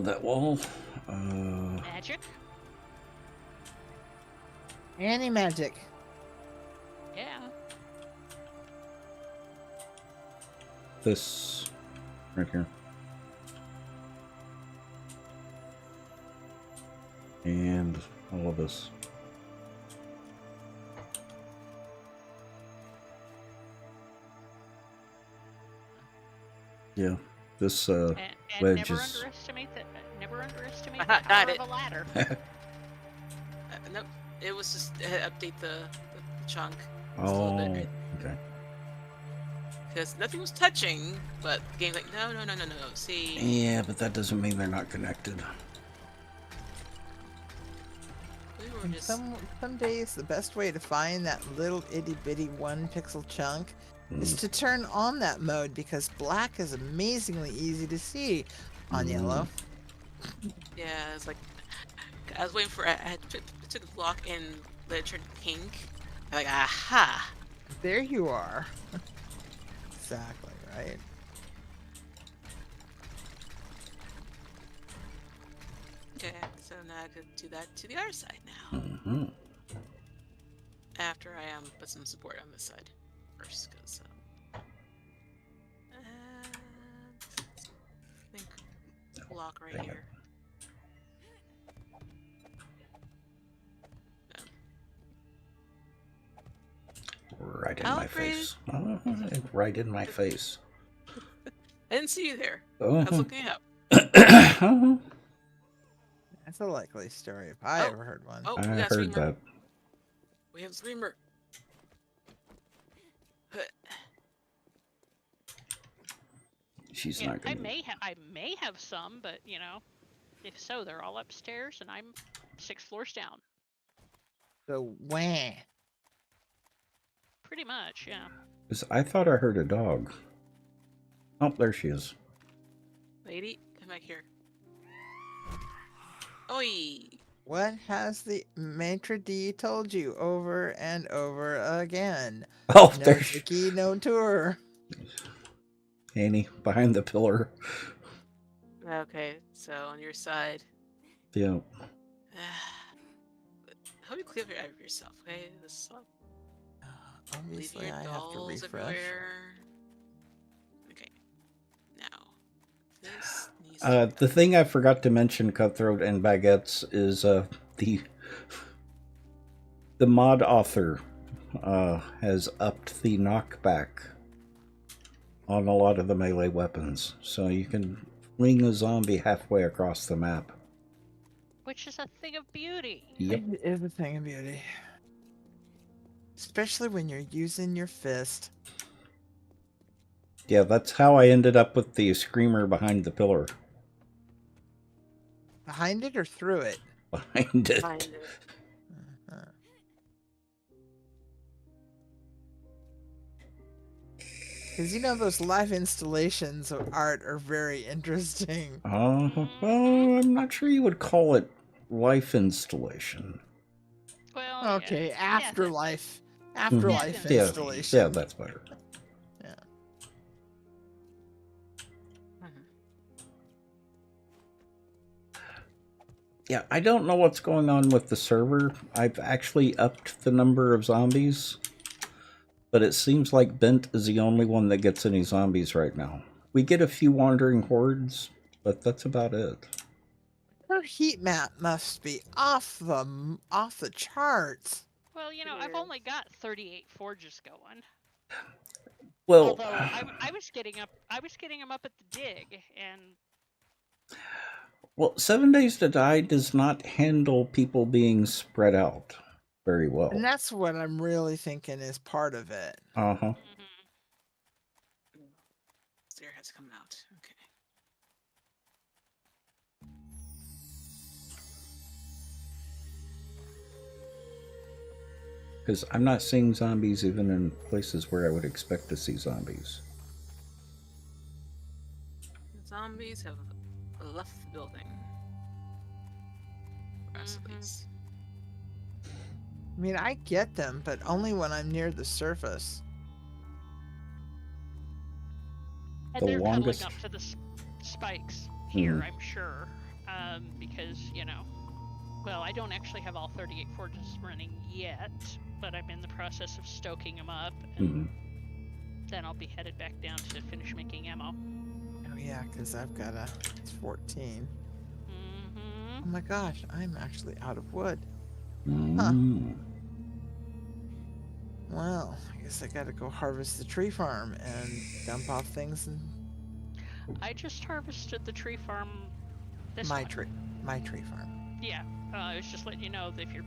That wall. Magic? Anti-magic. Yeah. This right here. And all of this. Yeah, this And wedge never is. underestimate that. Never underestimate I the got power it. of a ladder. Nope. It was just update the chunk. Just a Oh, little bit. okay. Because nothing was touching, but the game's like, no. See, Yeah, but that doesn't mean they're not connected. we were And just. some days the best way to find that little itty bitty 1 pixel chunk is to turn on that mode, because black is amazingly easy to see on yellow. Yeah, it's like I was waiting for. I took the block and let it turn pink. I'm like, aha! There you are. Exactly, right? Okay, so now I could do that to the other side now. Mm-hmm. After I put some support on this side first, because I think block right Dang it. here. Right in my Alfred. face. Right in my face. I didn't see you there. I Oh. was looking up. That's a likely story if I Oh. ever heard one. Oh, I we got heard Screamer. that. We have Screamer. She's Yeah, not I gonna. may have some, but you know, if so, they're all upstairs, and I'm 6 floors down. So, wah. Pretty much, yeah. 'Cause I thought I heard a dog. Oh, there she is. Lady, come back here. Oi! What has the maitre d' told you over and over again? Oh, No there she Vicky, no tour. Annie, behind the pillar. Okay, so on your side. Yeah. How do you clear out of yourself, okay? This Obviously, leaving your I have to dolls refresh. everywhere. Okay. Now, this needs to be The thing I forgot to mention, Cutthroat and Baguettes, is the mod author has upped the knockback on a lot of the melee weapons, so you can fling a zombie halfway across the map. Which is a thing of beauty. Yep. It is a thing of beauty. Especially when you're using your fist. Yeah, that's how I ended up with the screamer behind the pillar. Behind it or through it? Behind it. find it. Because you know those live installations of art are very interesting. Well, I'm not sure you would call it life installation. Well, Okay, yeah, afterlife. Afterlife Yeah. installation. Yeah, that's better. Yeah, I don't know what's going on with the server. I've actually upped the number of zombies, but it seems like Bent is the only one that gets any zombies right now. We get a few wandering hordes, but that's about it. Her heat map must be off the charts. Well, you know, I've only got 38 forges going. Well, Although I was getting them up at the dig, and well, 7 Days to Die does not handle people being spread out very well. And that's what I'm really thinking is part of it. Uh-huh. Stair has come out. Okay. Because I'm not seeing zombies even in places where I would expect to see zombies. Zombies have left the building. For us, at Mhm. least. I mean, I get them, but only when I'm near the surface. And The they're cuddling longest- up to the spikes here, Mhm. I'm sure. Because, well, I don't actually have all 38 forges running yet, but I'm in the process of stoking them up, and Mhm. then I'll be headed back down to finish making ammo. Oh yeah, because I've got it's 14. Mm-hmm. Oh my gosh, I'm actually out of wood. Mm. Well, I guess I gotta go harvest the tree farm and dump off things in I just harvested the tree farm this my one. tree farm. Yeah, I was just letting you know that if you're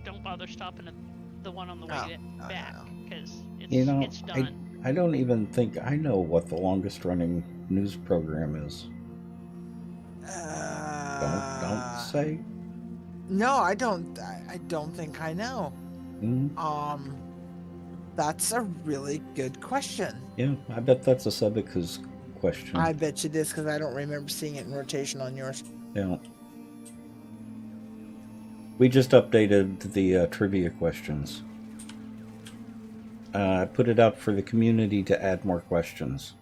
don't bother stopping at the one on the way back, no. because You know, it's done. I don't even think I know what the longest running news program is. Don't say. No, I don't. I don't think I know. Mm. That's a really good question. Yeah, I bet that's a Sebeka's question. I bet you it is because I don't remember seeing it in rotation on yours. Yeah. We just updated the trivia questions. I put it out for the community to add more questions.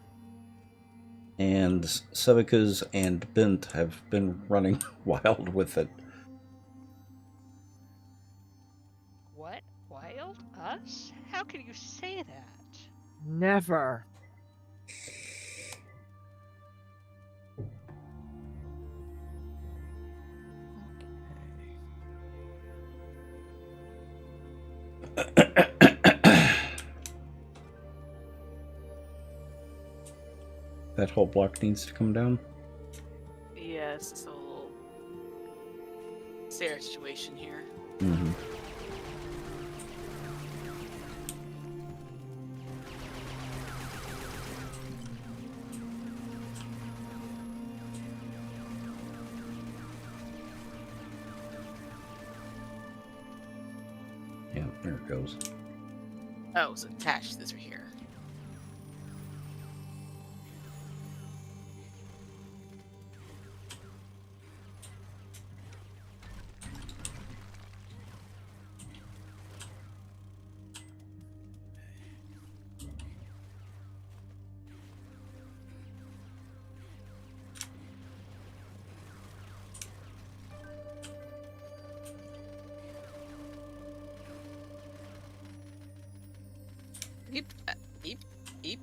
And Sebeka's and Bint have been running wild with it. What? Wild? Us? How can you say that? Never. That whole block needs to come down. Yes, it's a whole stair situation here. Mm-hmm. Yeah, there it goes. Oh, it's attached. This right here. Eep, eep, eep.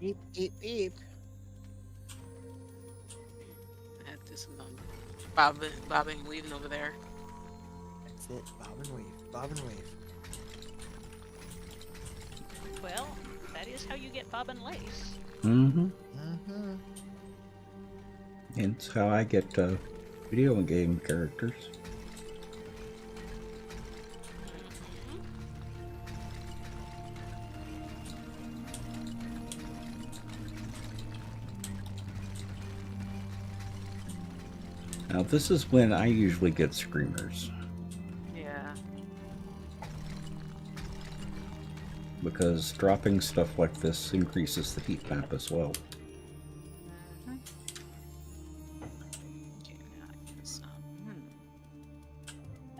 Eep, eep, eep. I had this bobbing and weaving over there. That's it. Bob and weave. Bob and weave. Well, that is how you get bob and lace. Mm-hmm. Mm-hmm. And it's how I get video game characters. Now this is when I usually get screamers, Yeah. because dropping stuff like this increases the heat map as well. Okay, now I can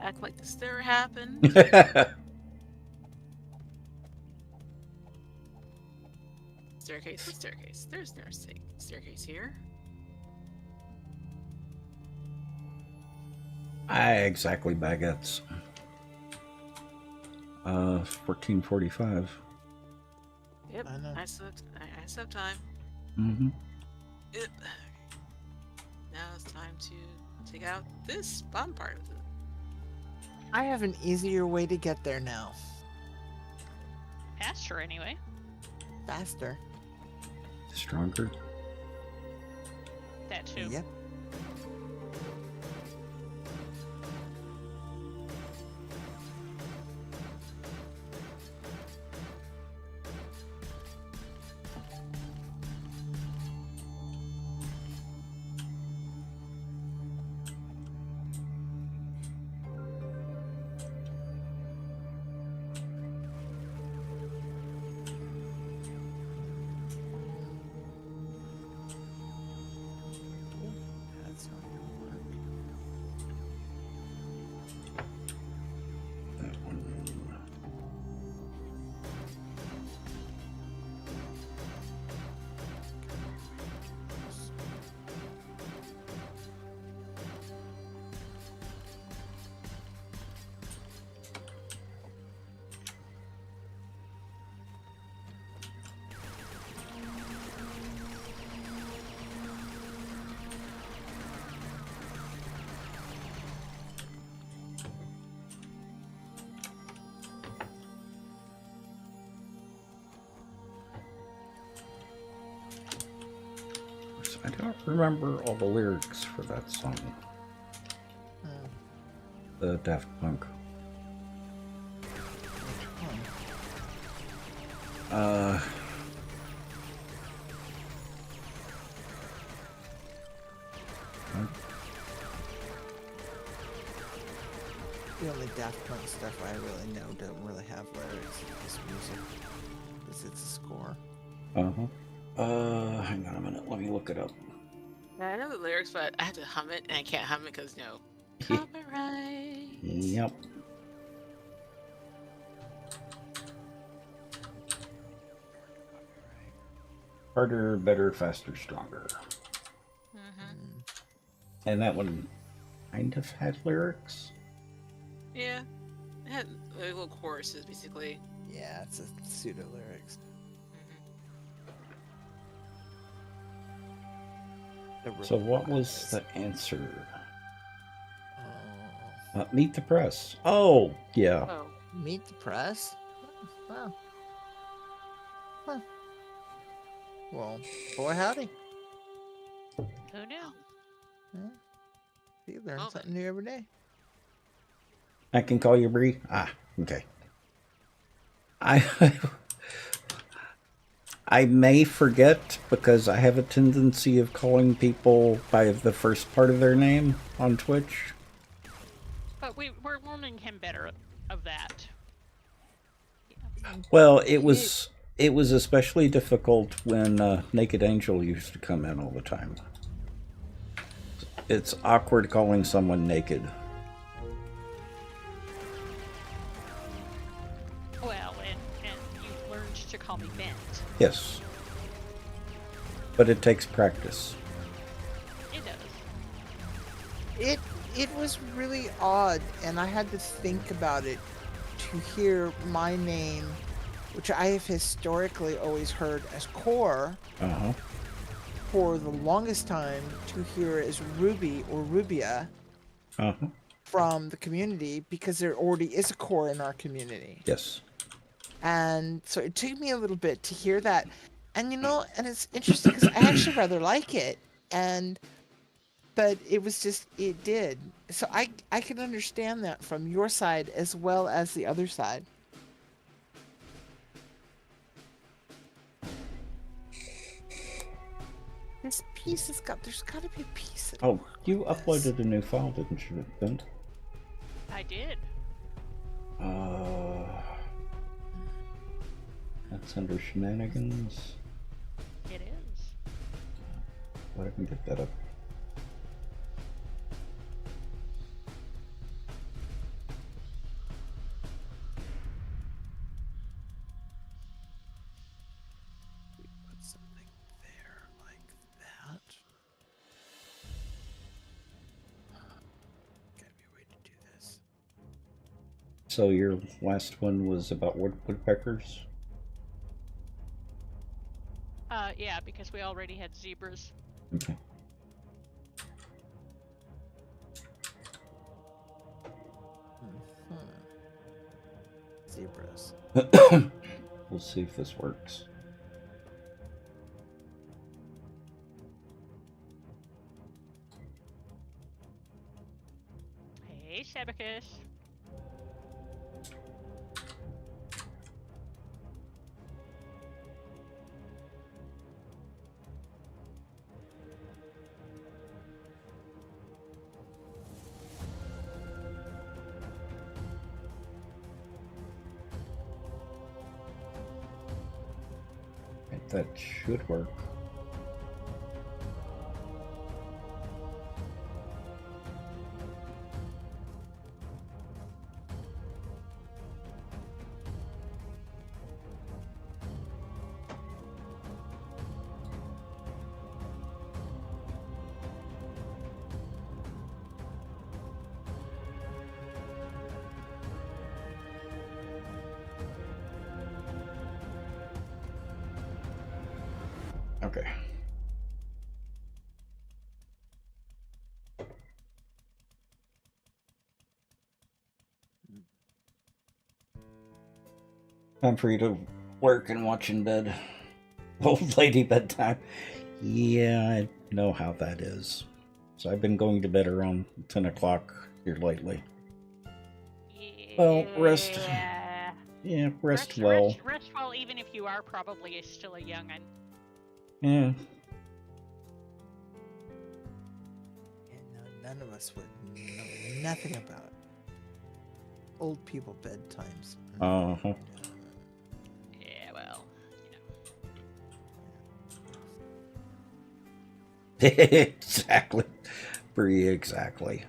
act like this never happened. Staircase, staircase. There's no staircase here. Exactly, baguettes. 14:45. Yep, I know. I still have time. Mm-hmm. Yep. Now it's time to take out this bomb part of it. I have an easier way to get there now. Faster, anyway. Faster. Stronger. That too. Yep. don't remember all the lyrics for that song. Hmm. The Daft Punk. Uh, The only Daft Punk stuff I really know don't really have lyrics. It's music. It's a score. hang on a minute. Let me look it up. Yeah, I know the lyrics, but I have to hum it, and I can't hum it because copyright. Yep. Harder, better, faster, stronger. Mm-hmm. And that one kind of had lyrics. Yeah, it had like, little choruses basically. Yeah, it's a pseudo lyrics. So what was the answer? Oh. Meet the Press. Oh, yeah. Oh, Meet the Press? Wow. Huh. Well, boy howdy. Who knew? Huh? You learn Oh. something new every day. I can call you Bree? Ah, okay. I may forget because I have a tendency of calling people by the first part of their name on Twitch. But we're learning him better of that. Yeah. Well, it was especially difficult when Naked Angel used to come in all the time. It's awkward calling someone naked. Well, and you've learned to call me Bent. Yes. But it takes practice. It does. It was really odd, and I had to think about it to hear my name, which I have historically always heard as Core, Uh-huh. for the longest time to hear as Ruby or Rubia Uh-huh. from the community, because there already is a Core in our community. Yes. And so it took me a little bit to hear that. And and it's interesting because I actually rather like it. But it was just, it did. So I can understand that from your side as well as the other side. This piece there's got to be a piece. Oh, you uploaded a new file, didn't you, Ben? I did. That's under shenanigans. It is. Why didn't we get that up? Put something there like that. Gotta be a way to do this. So your last one was about woodpeckers? Yeah, because we already had zebras. Okay. Zebras. We'll see if this works. Hey, Sebacus. That should work. Okay. Time for you to work and watch in bed. Old lady bedtime. Yeah, know how that is. So I've been going to bed around 10 o'clock here lately. Well, rest. Yeah. Yeah, rest well. Rest well, even if you are probably still a young'un. Yeah. And none of us would know nothing about old people bedtimes. Uh-huh. Yeah, well, Exactly. Bree, exactly.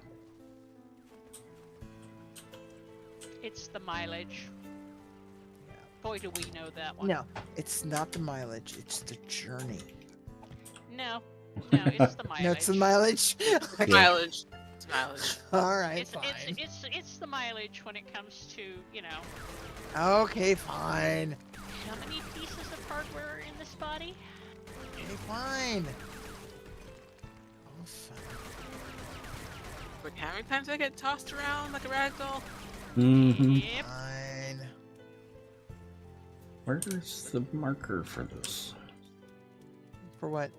it's the mileage. Yeah. Boy, do we know that one. No, it's not the mileage. It's the journey. No, it's the mileage. No, it's the mileage. Yeah. Mileage. It's mileage. All right, It's, fine. it's the mileage when it comes to, Okay, fine. how many pieces of hardware are in this body? Okay, fine. Oh, fine. Look, how many times I get tossed around like a ragdoll? Mm-hmm. Yep. Fine. Where's the marker for this? For what?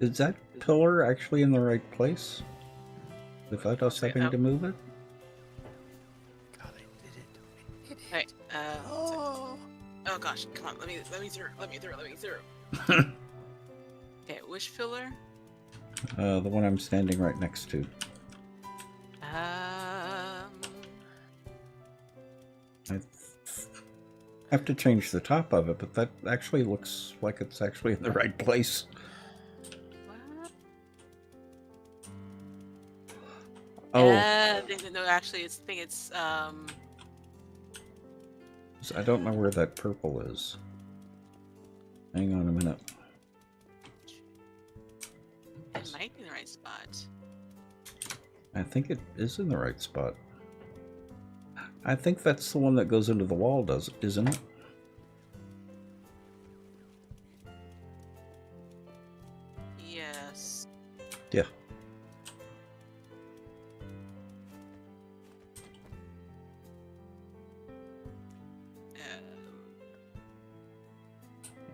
Is that pillar actually in the right place? Without us having to move it? God, I did it. Hey, Oh. oh gosh, come on, let me through. Okay, which pillar? The one I'm standing right next to. I have to change the top of it, but that actually looks like it's actually in the right place. What? Oh, No, actually, it's I don't know where that purple is. Hang on a minute. it might be in the right spot. I think it is in the right spot. I think that's the one that goes into the wall, isn't it? Yes. Yeah.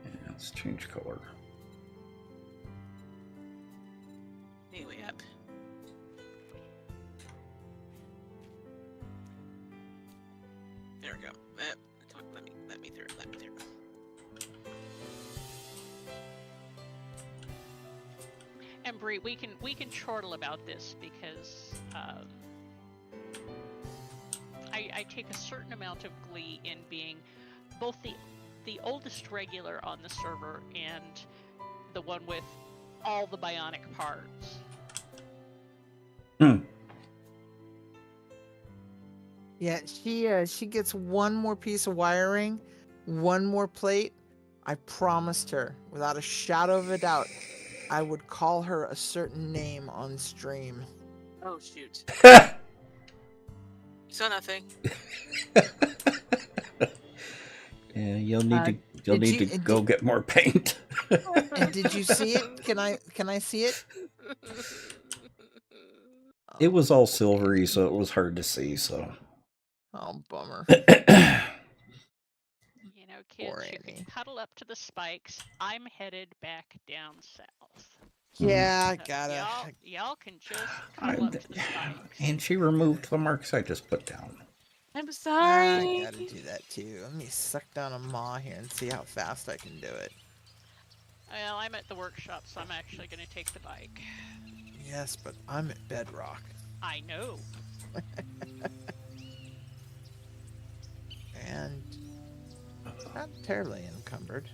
Yeah, let's change color. Anyway, up. There we go. Come on, let me through. And Bree, we can chortle about this because I take a certain amount of glee in being both the oldest regular on the server and the one with all the bionic parts. Yeah, she gets one more piece of wiring, one more plate. I promised her, without a shadow of a doubt, I would call her a certain name on stream. Oh shoot. You saw nothing. Yeah, you'll need did to go get more paint. And did you see it? Can I see it? It was all silvery, so it was hard to see. So. Oh, bummer. Kids, Poor you Annie. can cuddle up to the spikes. I'm headed back down south. Yeah, I So gotta. y'all can just cuddle up to the spikes. And she removed the marks I just put down. I'm I sorry. gotta do that too. Let me suck down a maw here and see how fast I can do it. Well, I'm at the workshop, so I'm actually going to take the bike. Yes, but I'm at bedrock. I know. And not terribly encumbered.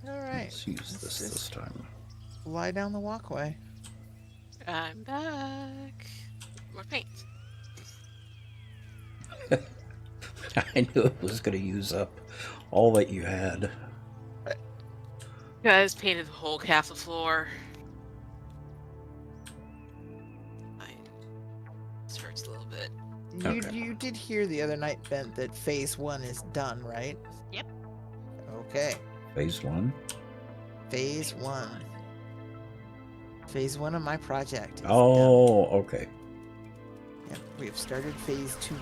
Alright. Let's use this time. Lie down the walkway. I'm back. More paint. I knew it was going to use up all that you had. Guys painted the whole castle floor. This hurts a little bit. Okay. You did hear the other night, Bent, that phase 1 is done, right? Yep. Okay. Phase 1? Phase 1. Phase 1 of my project. Is Oh, okay. done. Yep, we have started phase 2.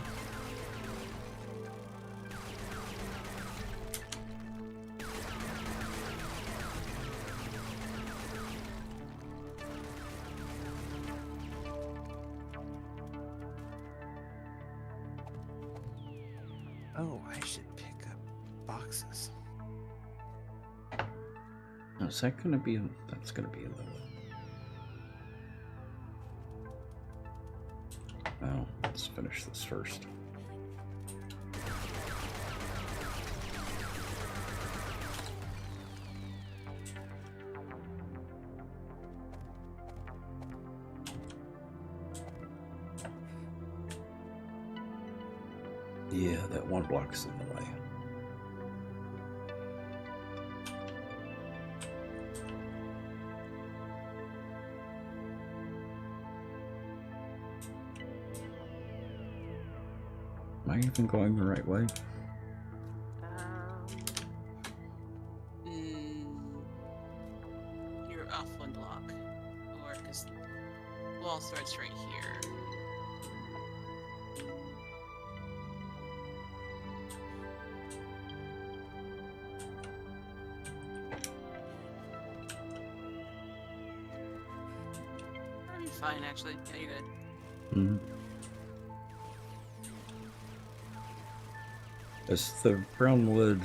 Oh, I should pick up boxes. Oh, is that going to be? That's going to be a little. Well, let's finish this first. Yeah, that one block's in the way. Am I even going the right way? You're off one block. Or because the wall starts right here. I'm fine, actually. Yeah, you're good. Mm-hmm. As the brown wood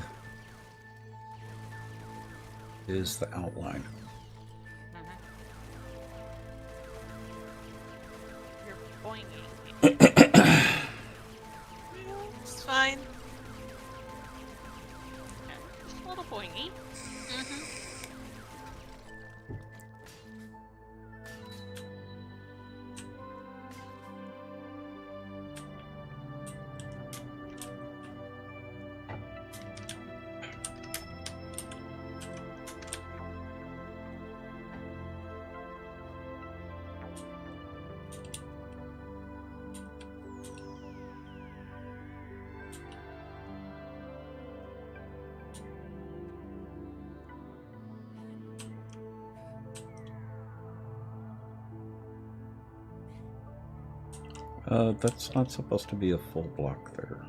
is the outline. You're boinging. It's fine. Okay, just a little boingy. That's not supposed to be a full block there.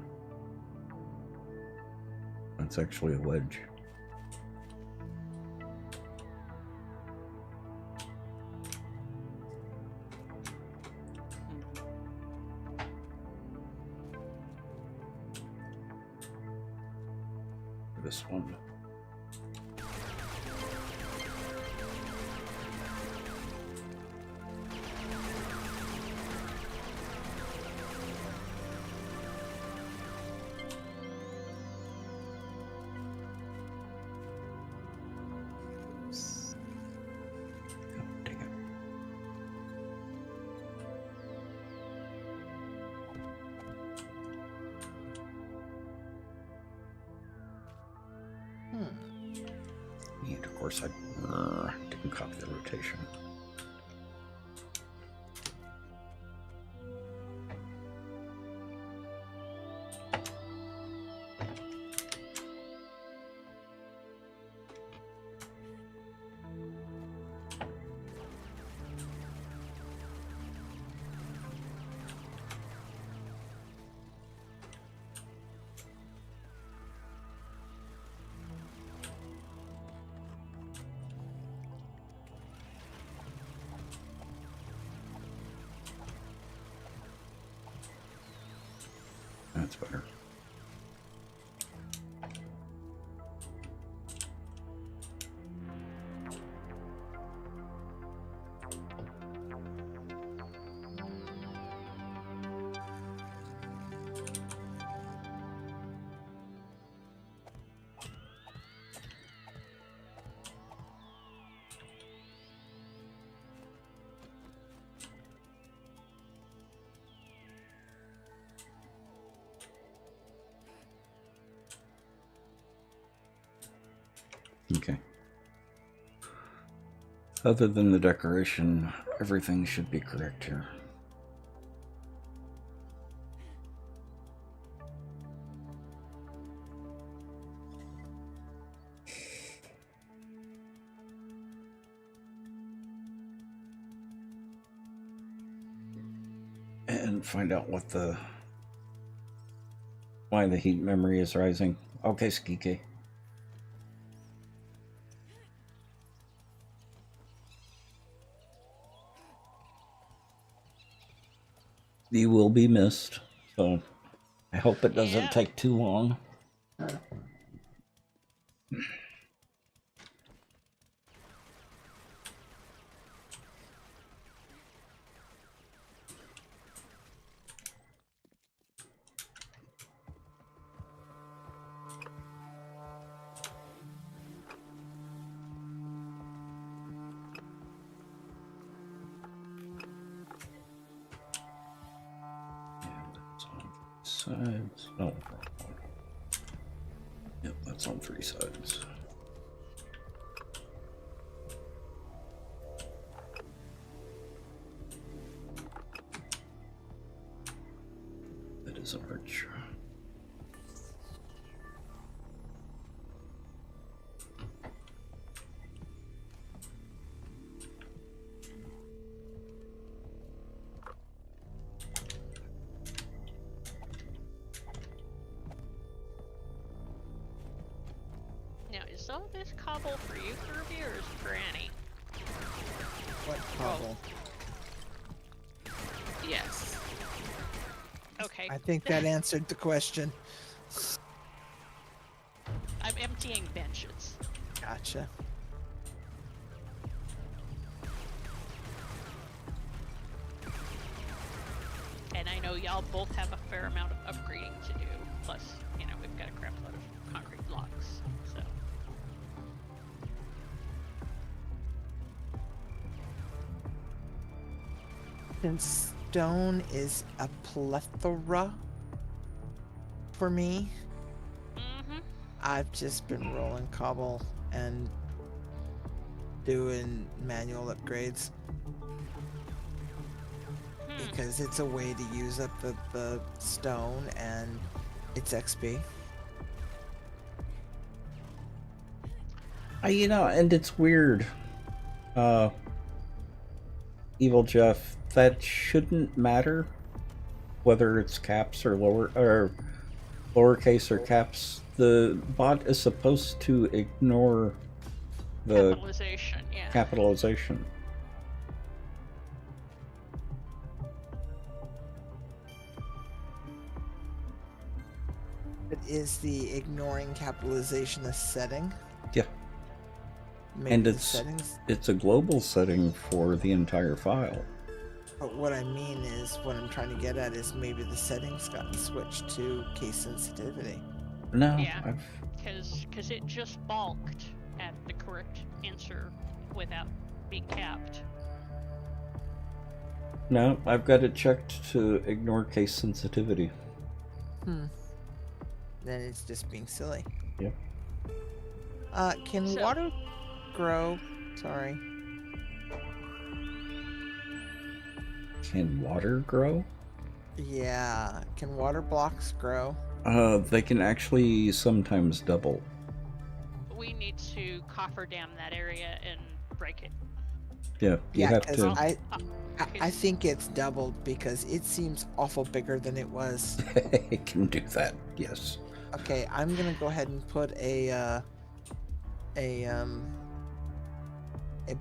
That's actually a wedge. This one. And of course I didn't copy the rotation. That's better. Okay. Other than the decoration, everything should be correct here. And find out why the heat memory is rising. Okay, Skike. You will be missed, so I hope it doesn't Yeah. take too long. Sides. Oh, wrong one. Yep, that's on 3 sides. That is an arch. Now, is all this cobble for you, Kirby, or is it for Annie? What cobble? Yes. Okay. I think that answered the question. I'm emptying benches. Gotcha. And I know y'all both have a fair amount of upgrading to do. Plus, you know, we've got a crap load of concrete blocks. So. Since stone is a plethora for me, Mm-hmm. I've just been rolling cobble and doing manual upgrades because it's a way to use up the stone and it's XP. You know, and it's weird. Evil Jeff, that shouldn't matter whether it's caps or lowercase or caps. The bot is supposed to ignore the Capitalization, yeah. capitalization. But is the ignoring capitalization a setting? Yeah. Maybe And the it's settings. it's a global setting for the entire file. But what I mean is, what I'm trying to get at is maybe the settings got switched to case sensitivity. No, Yeah. Because it just balked at the correct answer without being capped. no, I've got it checked to ignore case sensitivity. Then it's just being silly. Yep. Can So- water grow? Sorry. Can water grow? Yeah. Can water blocks grow? They can actually sometimes double. We need to coffer dam that area and break it. Yeah, you have 'cause to. I think it's doubled because it seems awful bigger than it was. It can do that. Yes. Okay, I'm gonna go ahead and put a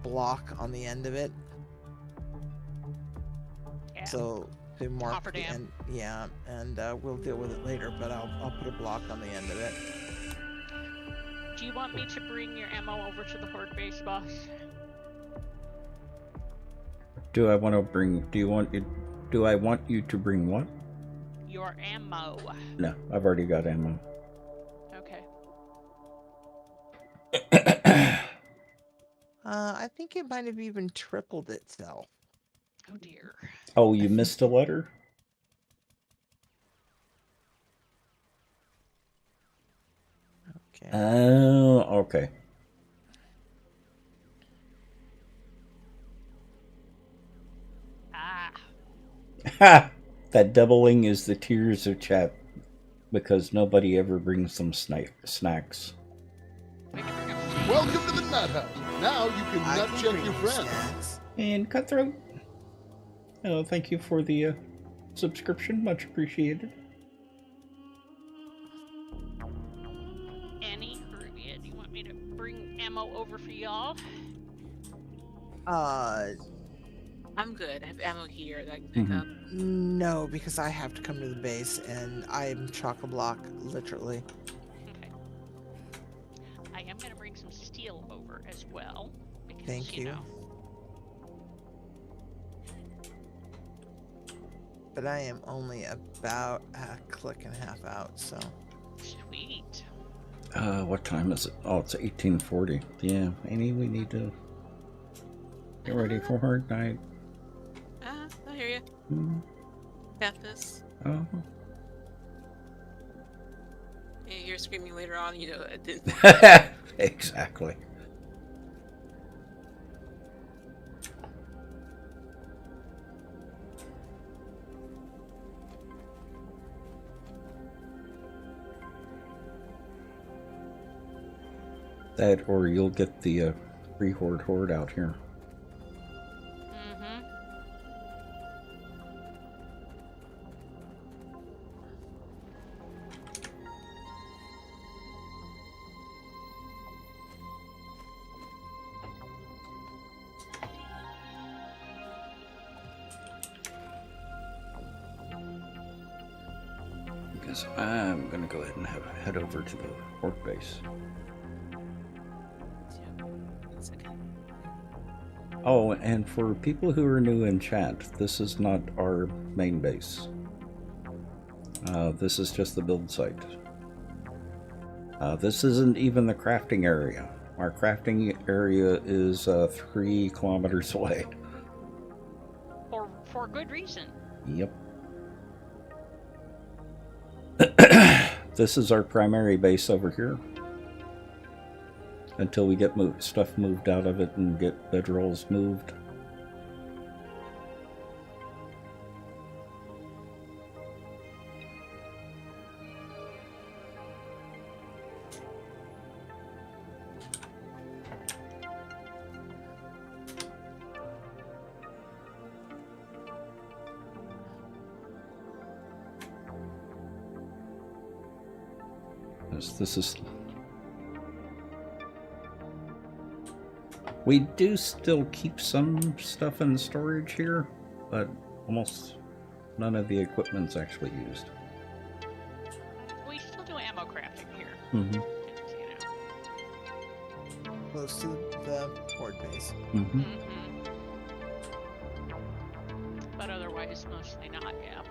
block on the end of it. Yeah. So to mark Coffer the dam. end, yeah, and we'll deal with it later. But I'll put a block on the end of it. Do you want me to bring your ammo over to the horde base, boss? Do I want to bring? Do I want you to bring what? Your ammo. No, I've already got ammo. Okay. I think it might have even tripled itself. Oh dear. Oh, you missed a letter? Okay. Oh, okay. Ah. Ha! That doubling is the tears of chat because nobody ever brings them snacks. We can bring up Welcome to the Nut House. Now you can I nut can check bring your you friends. snacks. And Cutthroat. Oh, thank you for the subscription. Much appreciated. Annie, Rubia, do you want me to bring ammo over for y'all? I'm good. I have ammo here that I can pick Mhm. up. No, because I have to come to the base, and I'm chock-a-block, literally. Okay. I am going to bring some steel over as well because Thank you. But I am only about a click and a half out, so. Sweet. What time is it? Oh, it's 18:40. Yeah, Annie, we need to get ready for her night. I hear you. Mm. Got this. Oh. Yeah, you're screaming later on, you know, it didn't. Exactly. That, or you'll get the free horde out here. Mm-hmm. Because I'm gonna go ahead and head over to the horde base. Yeah, 1 second. Oh, and for people who are new in chat, this is not our main base. This is just the build site. This isn't even the crafting area. Our crafting area is 3 kilometers away. For good reason. Yep. This is our primary base over here. Until we get stuff moved out of it and get bedrolls moved. This is... We do still keep some stuff in storage here, but almost none of the equipment's actually used. We still do ammo crafting here. Mm-hmm. You know. Close to the horde base. Mm-hmm. Mm-hmm. But otherwise, mostly not, yeah.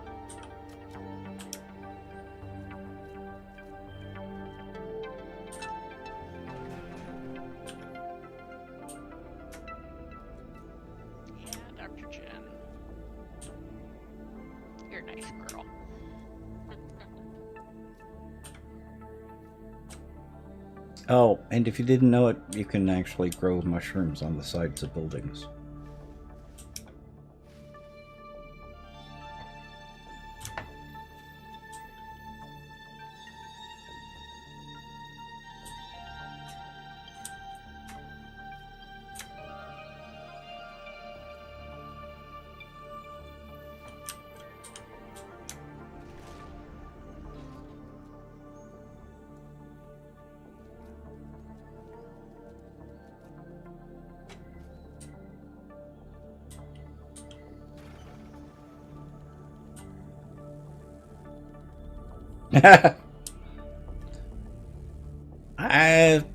Dr. Jen. You're a nice girl. Oh, and if you didn't know it, you can actually grow mushrooms on the sides of buildings.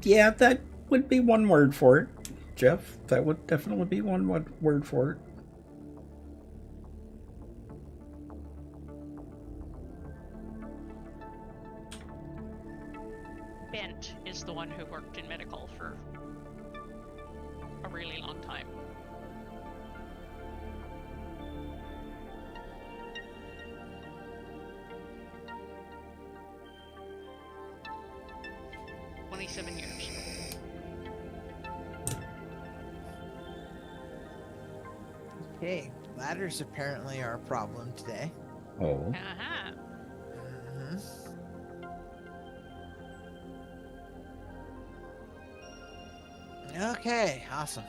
Yeah, that would be one word for it, Jeff. That would definitely be one word for it. Bent is the one who worked in medical for a really long time. Years. Okay, ladders apparently are a problem today. Oh. Uh-huh. Okay, awesome.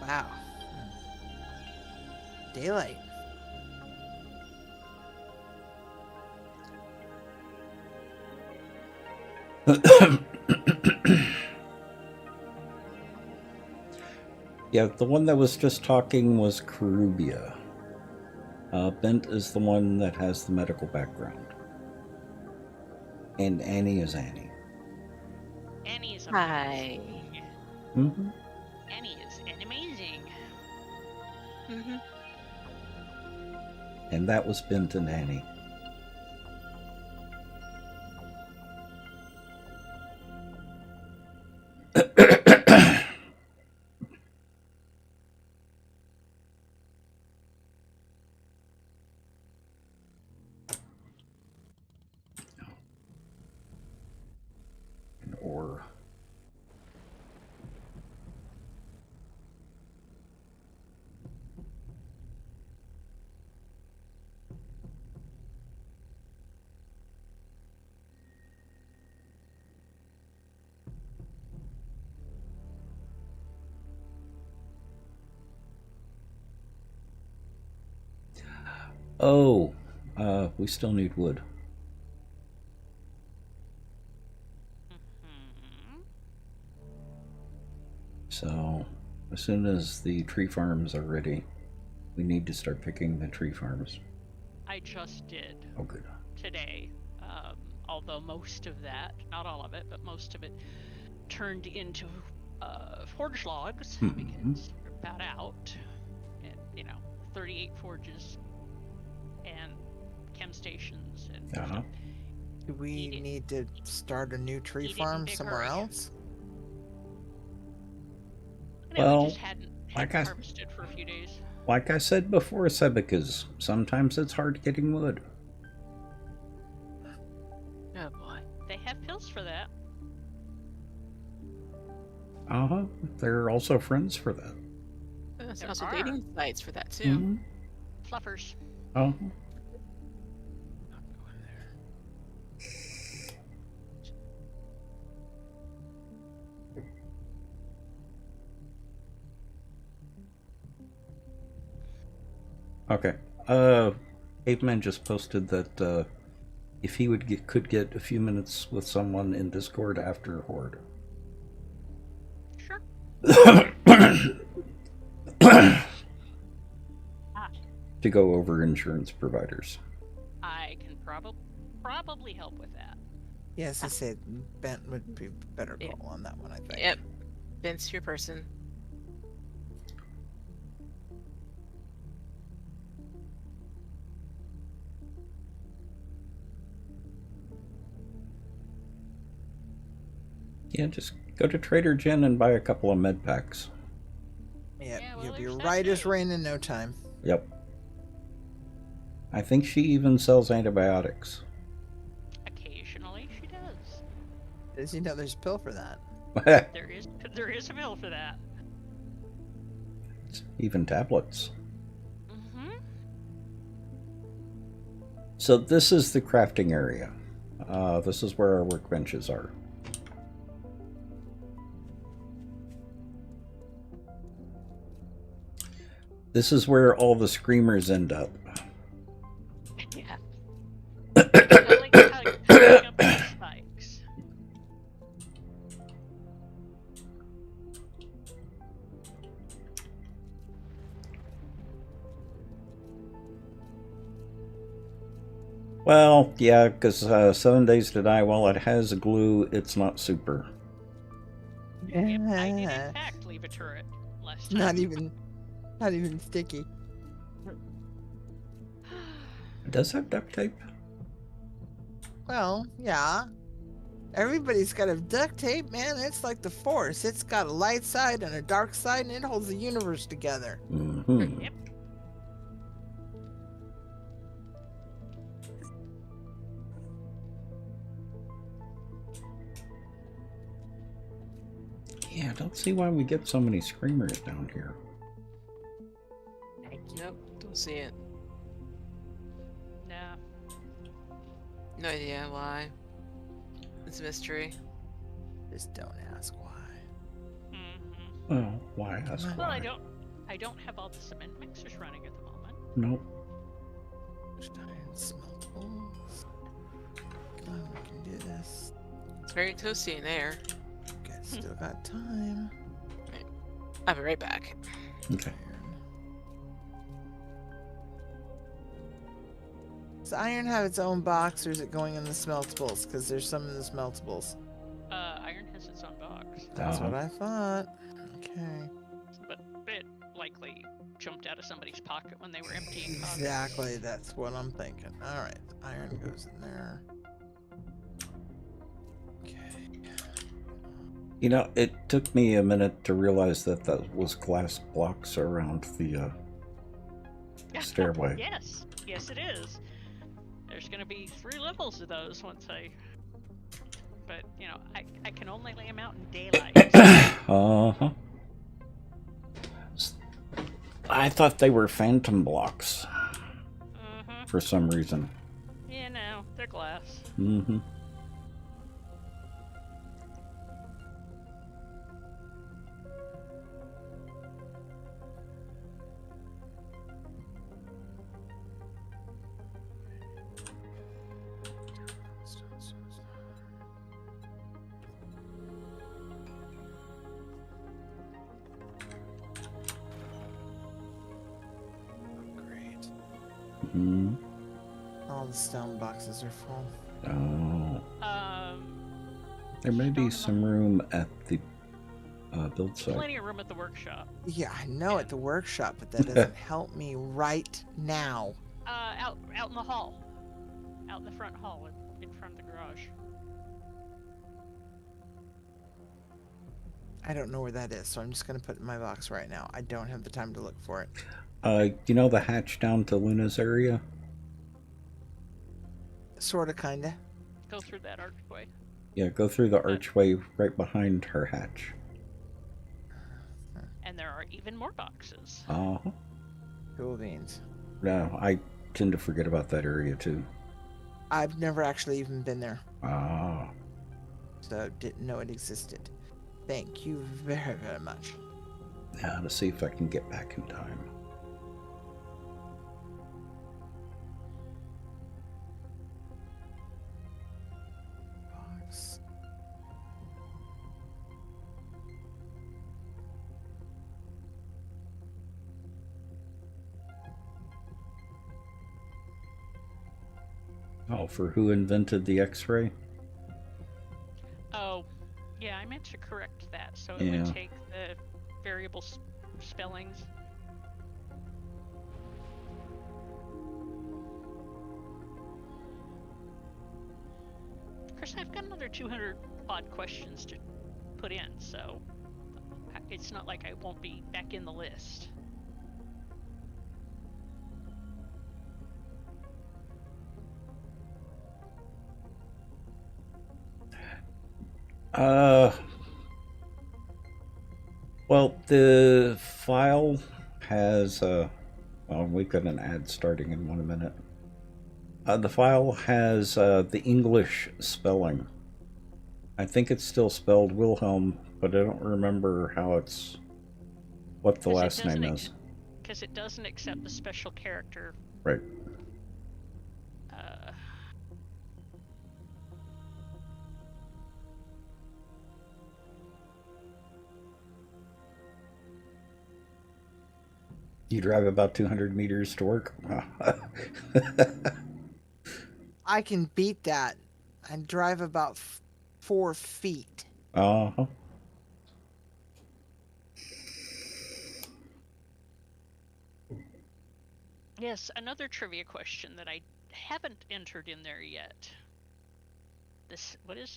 Wow. Daylight. Yeah, the one that was just talking was Karubia. Bent is the one that has the medical background. And Annie is Annie. Annie is Hi. amazing. Mm-hmm. Annie is amazing. Mm-hmm. And that was Bent and Annie. An ore. Oh, we still need wood. Hmm. So, as soon as the tree farms are ready, we need to start picking the tree farms. I just did Oh, good. today. Although most of that, not all of it, but most of it turned into forge logs because they're about out. And, 38 forges and chem stations and Uh-huh. Do we Eat it. need to start a new tree Eat it in farm big somewhere hurry. else? we Well, just hadn't like I- harvested for a few days. Like I said before, Sebicas, sometimes it's hard getting wood. Oh boy. They have pills for that. Uh-huh. There are also friends for that. There's There also are. dating sites for that too. Mhm. Fluffers. Oh. Not go in there. Okay. Caveman just posted that if he could get a few minutes with someone in Discord after Horde. Sure. To go over insurance providers. I can probably help with that. Yes, I said Bent would be better Yeah. call on that one, I think. Yep. Vince, your person. Yeah, just go to Trader Jen and buy a couple of med packs. Yep, Yeah, well, you'll be there's that right as too. rain in no time. Yep. I think she even sells antibiotics. Occasionally, she does. Does you know there's a pill for that? There is a pill for that. Even tablets. Mm-hmm. So this is the crafting area. This is where our workbenches are. This is where all the screamers end up. Yeah. I like how you're picking up the spikes. Well, yeah, because 7 Days to Die, while it has a glue, it's not super. Yep, I did in Yeah. fact leave a turret last time. Not even sticky. It does have duct tape. Well, yeah. Everybody's got a duct tape, man. It's like the Force. It's got a light side and a dark side, and it holds the universe together. Mm-hmm. Yep. Yeah, I don't see why we get so many screamers down here. Nope. Don't see it. Nah. No idea why. It's a mystery. Just don't ask why. Mm-hmm. Oh, why ask Well, why? I don't have all the cement mixers running at the moment. Nope. Giant smeltables. Come on, we can do this. It's very toasty in there. Still got time. I'll be right back. Okay. Does iron have its own box, or is it going in the smeltables? Because there's some in the smeltables. Iron has its own box, That's what I thought. Okay. but it likely jumped out of somebody's pocket when they were emptying boxes. Exactly. That's what I'm thinking. All right. Iron goes in there. Okay. You know, it took me a minute to realize that that was glass blocks around the stairway. Yes, it is. There's going to be 3 levels of those once I. But you know, I can only lay them out in daylight. Uh-huh. I thought they were phantom blocks for some reason. Yeah, no, they're glass. Mm-hmm. Great. Mm-hmm. All the stone boxes are full. Oh. There may be stone some room at the build site. Plenty of room at the workshop. Yeah, I know at the workshop, but that doesn't help me right now. Out in the hall, out in the front hall, in front of the garage. I don't know where that is, so I'm just gonna put it in my box right now. I don't have the time to look for it. You know the hatch down to Luna's area? Sorta, kinda. Go through that archway. Yeah, go through the archway right behind her hatch. And there are even more boxes. Uh-huh. Cool beans. No, I tend to forget about that area too. I've never actually even been there, Ah. so didn't know it existed. Thank you very, very much. Now to see if I can get back in time. Box. Oh, for who invented the X-ray? Oh, yeah, I meant to correct that. So it Yeah. would take the variable spellings. Of course, I've got another 200 odd questions to put in, so it's not like I won't be back in the list. Well, the file has, well, we've got an ad starting in 1 minute. The file has the English spelling. I think it's still spelled Wilhelm, but I don't remember what the last name is. Because it doesn't accept the special character. Right. You drive about 200 meters to work? I can beat that. I drive about 4 feet. Uh-huh. Yes, another trivia question that I haven't entered in there yet.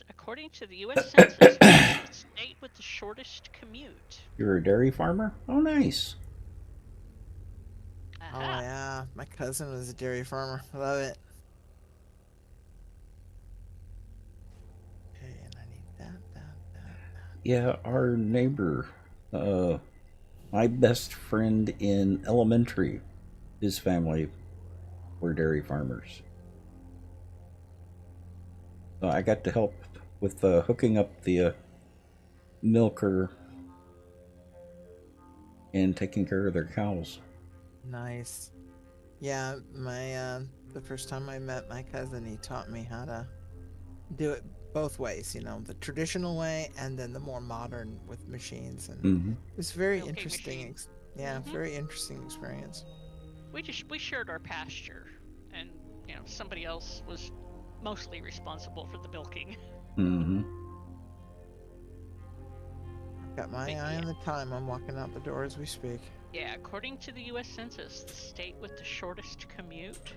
According to the U.S. Census, what is the state with the shortest commute? You're a dairy farmer? Oh, nice. Oh Aha. yeah, my cousin was a dairy farmer. Love it. Okay, and I need that. Yeah, our neighbor, my best friend in elementary, his family were dairy farmers. So I got to help with hooking up the milker and taking care of their cows. Nice. Yeah, my the first time I met my cousin, he taught me how to do it both ways, you know, the traditional way and then the more modern with machines, and Mm-hmm. it was very Milking interesting. machine. Yeah, Mhm. very interesting experience. We shared our pasture, and you know somebody else was mostly responsible for the milking. Mm-hmm. Got my But eye yeah. on the time. I'm walking out the door as we speak. Yeah, according to the U.S. Census, the state with the shortest commute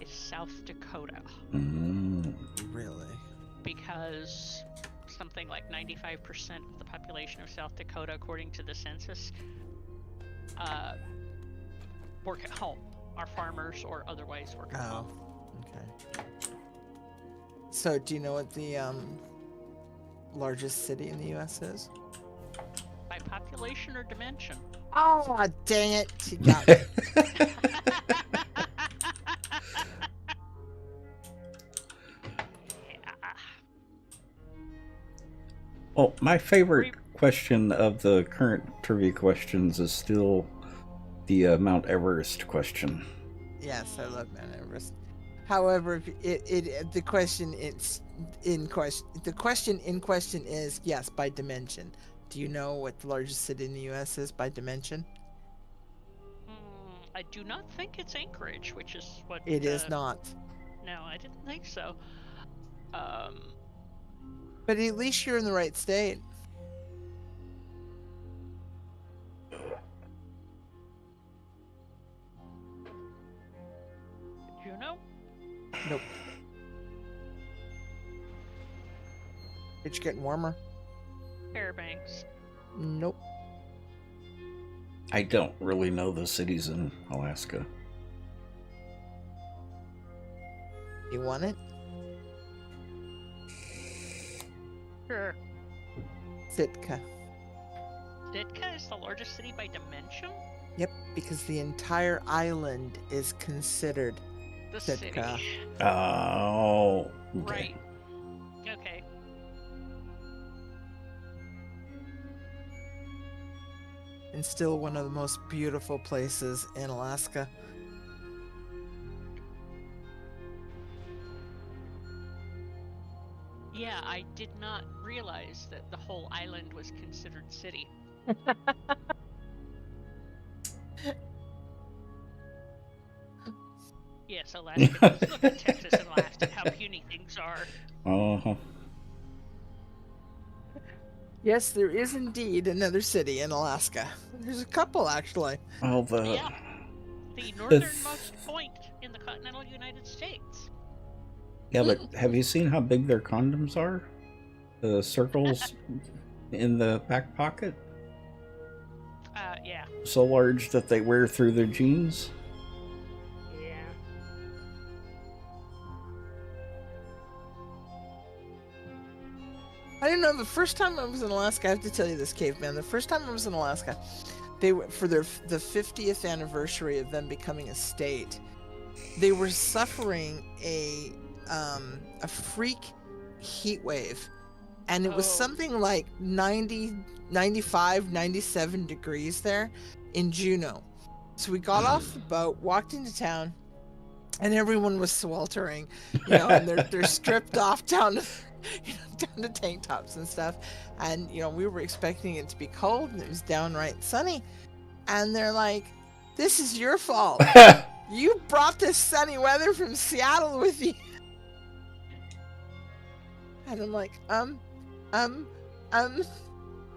is South Dakota, Mm-hmm. Really? because something like 95% of the population of South Dakota, according to the census, work at home, are farmers or otherwise work at Oh, home. okay. So, do you know what the largest city in the U.S. is? By population or dimension? Oh, dang it! She got me. Yeah. Well, my favorite question of the current trivia questions is still the Mount Everest question. Yes, I love Mount Everest. However, the question in question is yes by dimension. Do you know what the largest city in the U.S. is by dimension? I do not think it's Anchorage, which is what. It is not. No, I didn't think so. But at least you're in the right state. You know? Nope. It's getting warmer. Fairbanks. Nope. I don't really know the cities in Alaska. You want it? Sure. Sitka. Sitka is the largest city by dimension? Yep, because the entire island is considered The Sitka. city. Oh, okay. Right. Okay. And still one of the most beautiful places in Alaska. Yeah, I did not realize that the whole island was considered city. Yes, Alaska. Just look at Texas and Alaska, how puny things are. Uh-huh. Yes, there is indeed another city in Alaska. There's a couple, actually. Well, Yeah. The northernmost point in the continental United States. yeah, but have you seen how big their condoms are? The circles in the back pocket? Yeah. So large that they wear through their jeans? Yeah. I don't know. The first time I was in Alaska, I have to tell you this, Caveman. The first time I was in Alaska, they were for the 50th anniversary of them becoming a state. They were suffering a freak heat wave, and it was something like 90, 95, 97 degrees there in Juneau. So we got off the boat, walked into town, and everyone was sweltering, you know, and they're stripped off down to, you know, down to tank tops and stuff. And, you know, we were expecting it to be cold, and it was downright sunny. And they're like, "This is your fault. You brought this sunny weather from Seattle with you." And I'm like,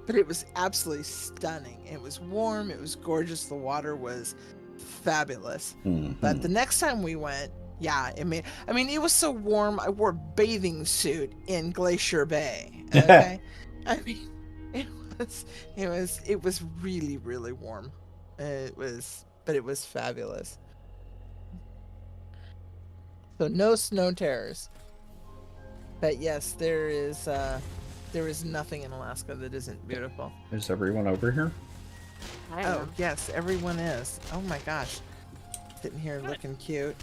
but it was absolutely stunning. It was warm, it was gorgeous, the water was fabulous. Mm-hmm. But the next time we went, yeah, I mean, it was so warm, I wore a bathing suit in Glacier Bay. Okay? I mean, it was really, really warm. It was fabulous. So no snow terrors. But yes, there is nothing in Alaska that isn't beautiful. Is everyone over here? Oh, yes, everyone is. Oh my gosh. Sitting here Good. looking cute.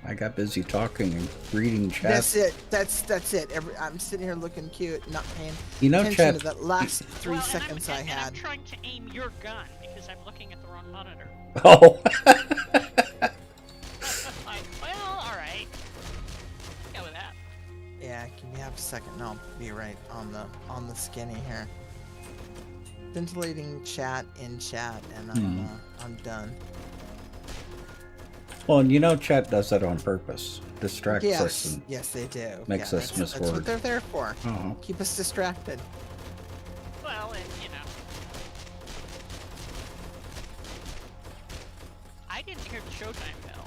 I got busy talking and reading chat. That's it. That's it. I'm sitting here looking cute, not paying You know, attention chat. to that last 3 seconds I And had. I'm trying to aim your gun because I'm looking at the wrong monitor. Oh. Like, well, all right. a second. No, I'll be right on the skinny here. Ventilating chat in chat, and I'm done. Well, and you know chat does that on purpose. Distracts us and Yes, they do. makes us miss That's what words. they're there for. Uh-huh. Keep us distracted. Well, and I didn't hear the showtime bell.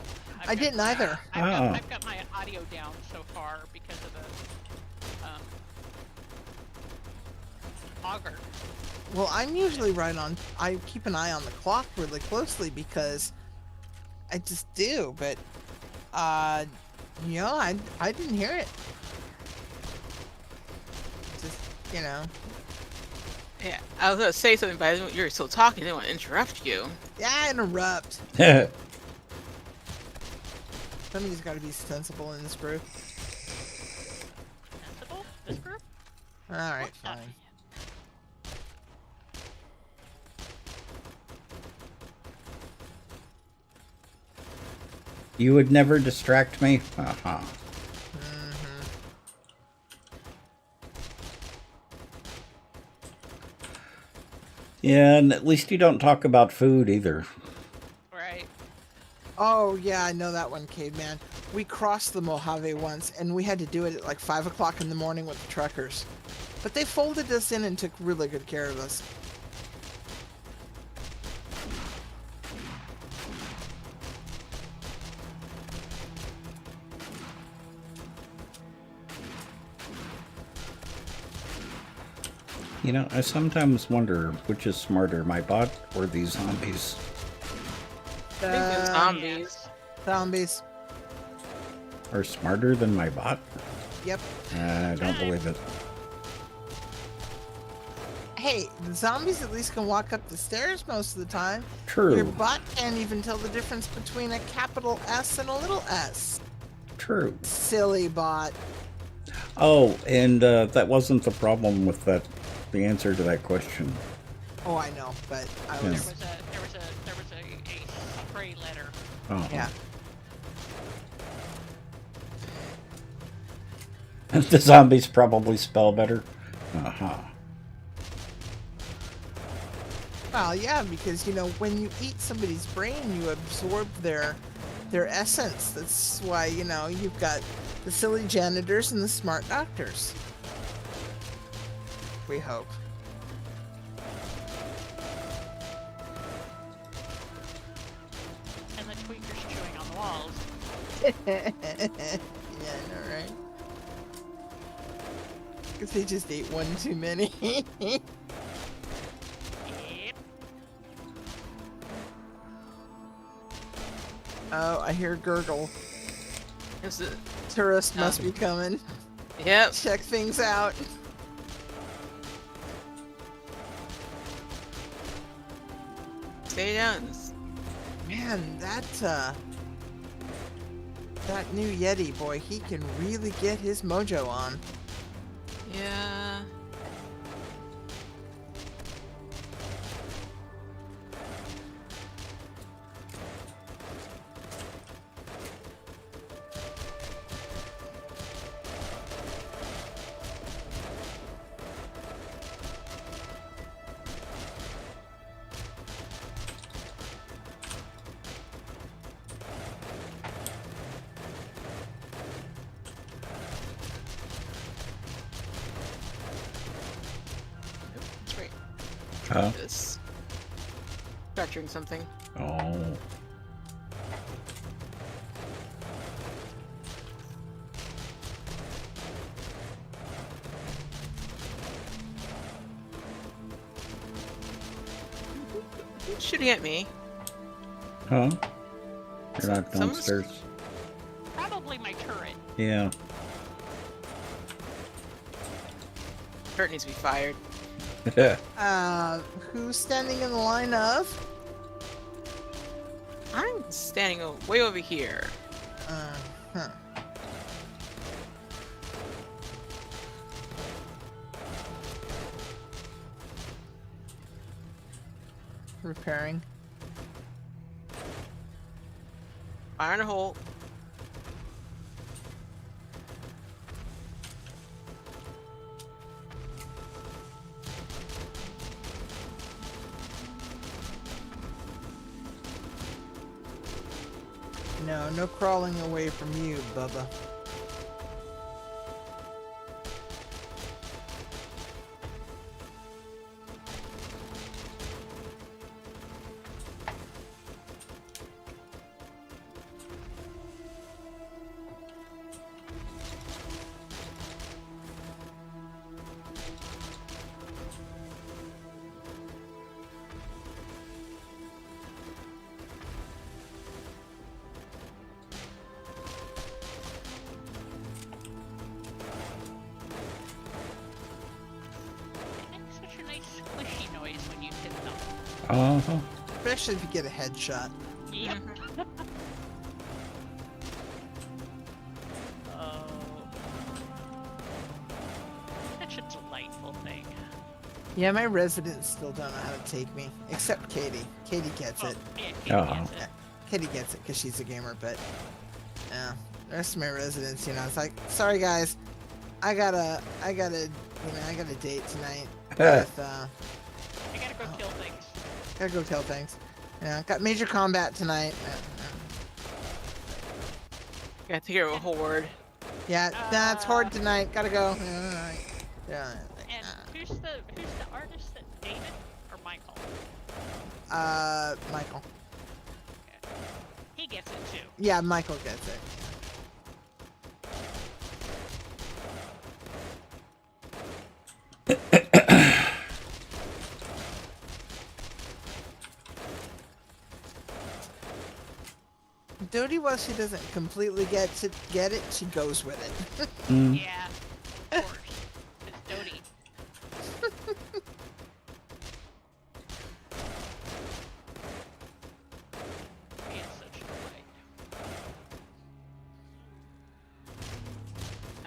I didn't either. I've got my audio down so far because of the auger. Well, I'm usually right on. I keep an eye on the clock really closely because I just do. But, I didn't hear it. Just, Yeah, I was gonna say something, but you're still talking. I didn't want to interrupt you. Yeah, interrupt. Somebody's got to be sensible in this group. Sensible? This group? All right, What's that? fine. You would never distract me? Uh-huh. Yeah, and at least you don't talk about food either. Right. Oh, yeah, I know that one, Caveman. We crossed the Mojave once, and we had to do it at like 5 o'clock in the morning with the truckers. But they folded us in and took really good care of us. You know, I sometimes wonder which is smarter, my bot or these zombies. I think they're zombies. Zombies. Are smarter than my bot? Yep. I don't believe it. Hey, the zombies at least can walk up the stairs most of the time. True. Your bot can't even tell the difference between a capital S and a little s. True. Silly bot. Oh, and that wasn't the problem with the answer to that question. Oh, I know, but I Yeah. was... There was a spray letter. Oh. Yeah. The zombies probably spell better. Uh-huh. Well, yeah, because, when you eat somebody's brain, you absorb their essence. That's why, you've got the silly janitors and the smart doctors. We hope. And the tweakers chewing on the walls. Yeah, I know, right? Because they just ate one too many. Yep. Oh, I hear gurgle. Is it? Tourists must be coming. Yep. Check things out. Stay down. Man, that new Yeti boy, he can really get his mojo on. Yeah. That's right. Huh? This. Structuring something. Oh. Who's shooting at me? Huh? You're not Someone's- downstairs. Probably my turret. Yeah. Kurt needs to be fired. Who's standing in the line of? I'm standing way over here. Huh. Repairing. Fire in a hole. No crawling away from you, Bubba. They make such a nice squishy noise when you hit them. Uh-huh. Especially if you get a headshot. Yep. Oh. Such a delightful thing. Yeah, my residents still don't know how to take me. Except Katie. Katie gets it. Yeah, Katie Oh. gets it. Katie gets it because she's a gamer, but yeah, the rest of my residents, it's like, sorry guys, I got a date tonight. With, I gotta go kill things. gotta go kill things. Got major combat tonight. Gotta take care of a horde. Yeah, it's hard tonight. Gotta go. Yeah. And who's the artist that David or Michael? Michael. Okay. He gets it too. Yeah, Michael gets it. Dodie, while she doesn't completely get it, she goes with it. Mm. Yeah, of course. It's Dodie. He is such a delight.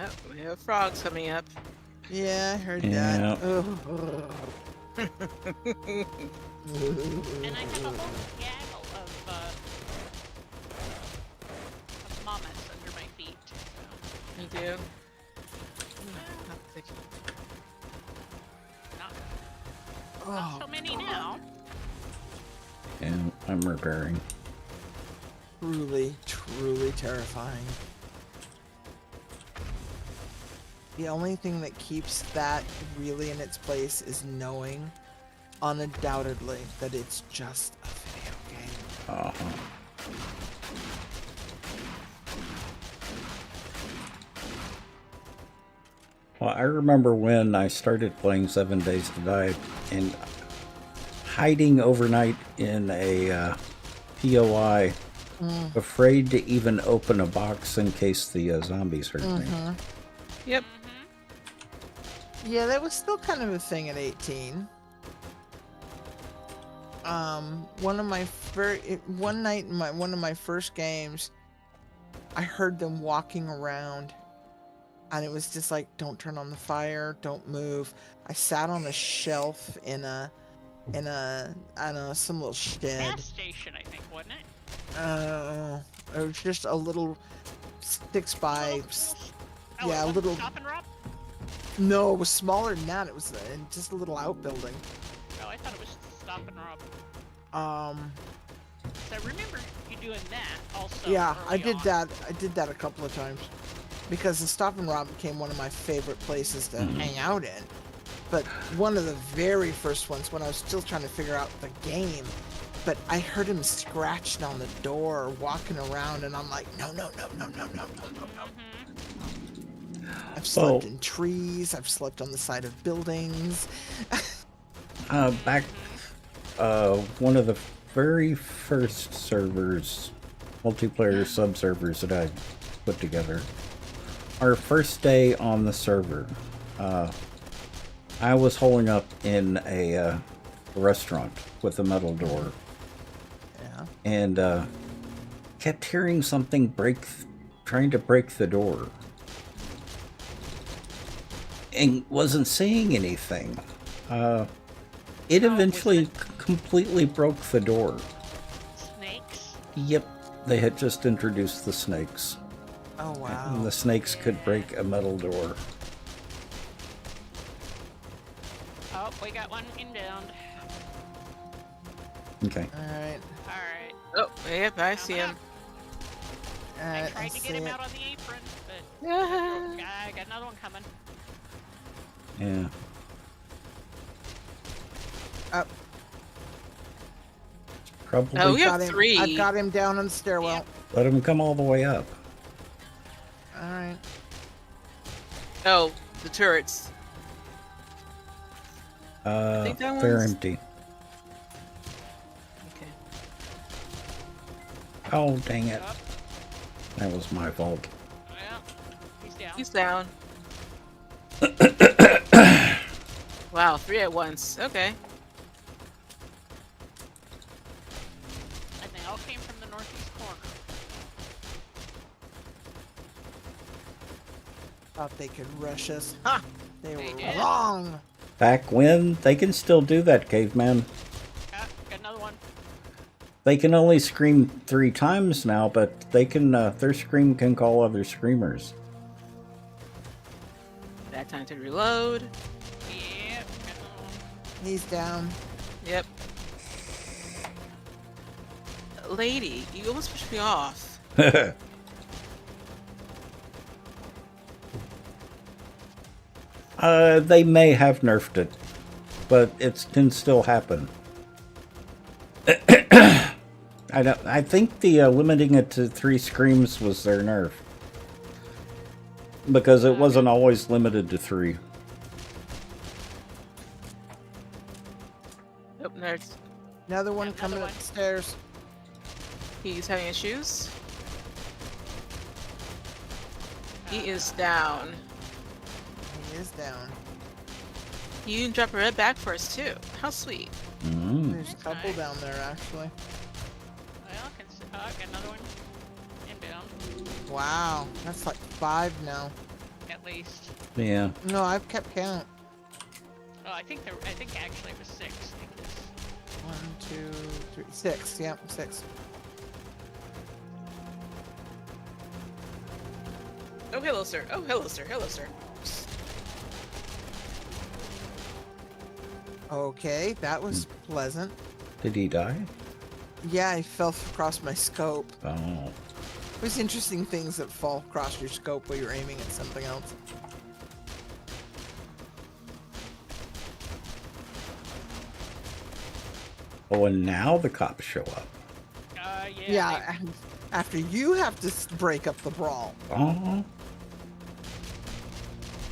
Oh, we have frogs coming up. Yeah, I heard Yeah. that. Ugh. And I have a whole gaggle of mamas under my feet. You do? Not so many now. And I'm repairing. Truly, truly terrifying. The only thing that keeps that really in its place is knowing, undoubtedly, that it's just a video game. Uh-huh. Well, I remember when I started playing 7 Days to Die and hiding overnight in a POI, afraid to even open a box in case the zombies hurt me. Yep. Yeah, that was still kind of a thing at 18. One night in one of my first games, I heard them walking around, and it was just like, don't turn on the fire, don't move. I sat on a shelf in a I don't know, some little shed. Gas station, I think, wasn't it? It was just a little 6 by. Oh, Yeah, it a wasn't little. Stop and Rob? No, it was smaller than that. It was just a little outbuilding. Oh, I thought it was Stop and Rob. So I remember you doing that also. Yeah, I early did on. that. I did that a couple of times because the Stop and Rob became one of my favorite places to hang out in. But one of the very first ones, when I was still trying to figure out the game, but I heard him scratching on the door, walking around, and I'm like, no. I've slept in trees. I've slept on the side of buildings. Back, one of the very first servers, multiplayer sub-servers that I put together, our first day on the server, I was holding up in a restaurant with a metal door. Yeah. And kept hearing something trying to break the door. And wasn't seeing anything. It eventually completely broke the door. Snakes? Yep, they had just introduced the snakes. Oh And wow. the snakes could break a metal door. Oh, we got one inbound. Okay. All right. Alright. Oh, yep, I see him. I tried to get him out on the apron, but I got another one coming. Yeah. Up. Probably Oh, we have Got him. 3. I've got him down on the stairwell. Yep. let him come all the way up. All right. Oh, the turrets. think that They're one's- empty. Okay. Oh, dang it. Up. That was my fault. Well, he's down. He's down. Wow, 3 at once. Okay. And they all came from the northeast corner. Thought they could rush us. Ha! They They were did. wrong. Back when? They can still do that, caveman. Got another one. They can only scream 3 times now, but they can, their scream can call other screamers. Bad time to reload. Yep. Got another one. He's down. Yep. Lady, you almost pushed me off. They may have nerfed it, but it can still happen. I think the limiting it to 3 screams was their nerf. Because it wasn't always limited to 3. Nope, there's. Another one Another coming one. up the stairs. He's having issues. He is down. He is down. You can drop a red back for us too. How sweet. Mm. There's a That's couple nice. down there actually. Well, got another one. Inbound. Wow, that's like 5 now. At least. Yeah. No, I've kept count. Oh, I think actually it was 6. Because 1, 2, 3, 6. Yep, 6. Oh, hello, sir. Oh, hello, sir. Hello, sir. Okay, that was pleasant. Did he die? Yeah, I fell across my scope. Oh. There's interesting things that fall across your scope while you're aiming at something else. Oh, and now the cops show up. Yeah, and after you have to break up the brawl. Oh.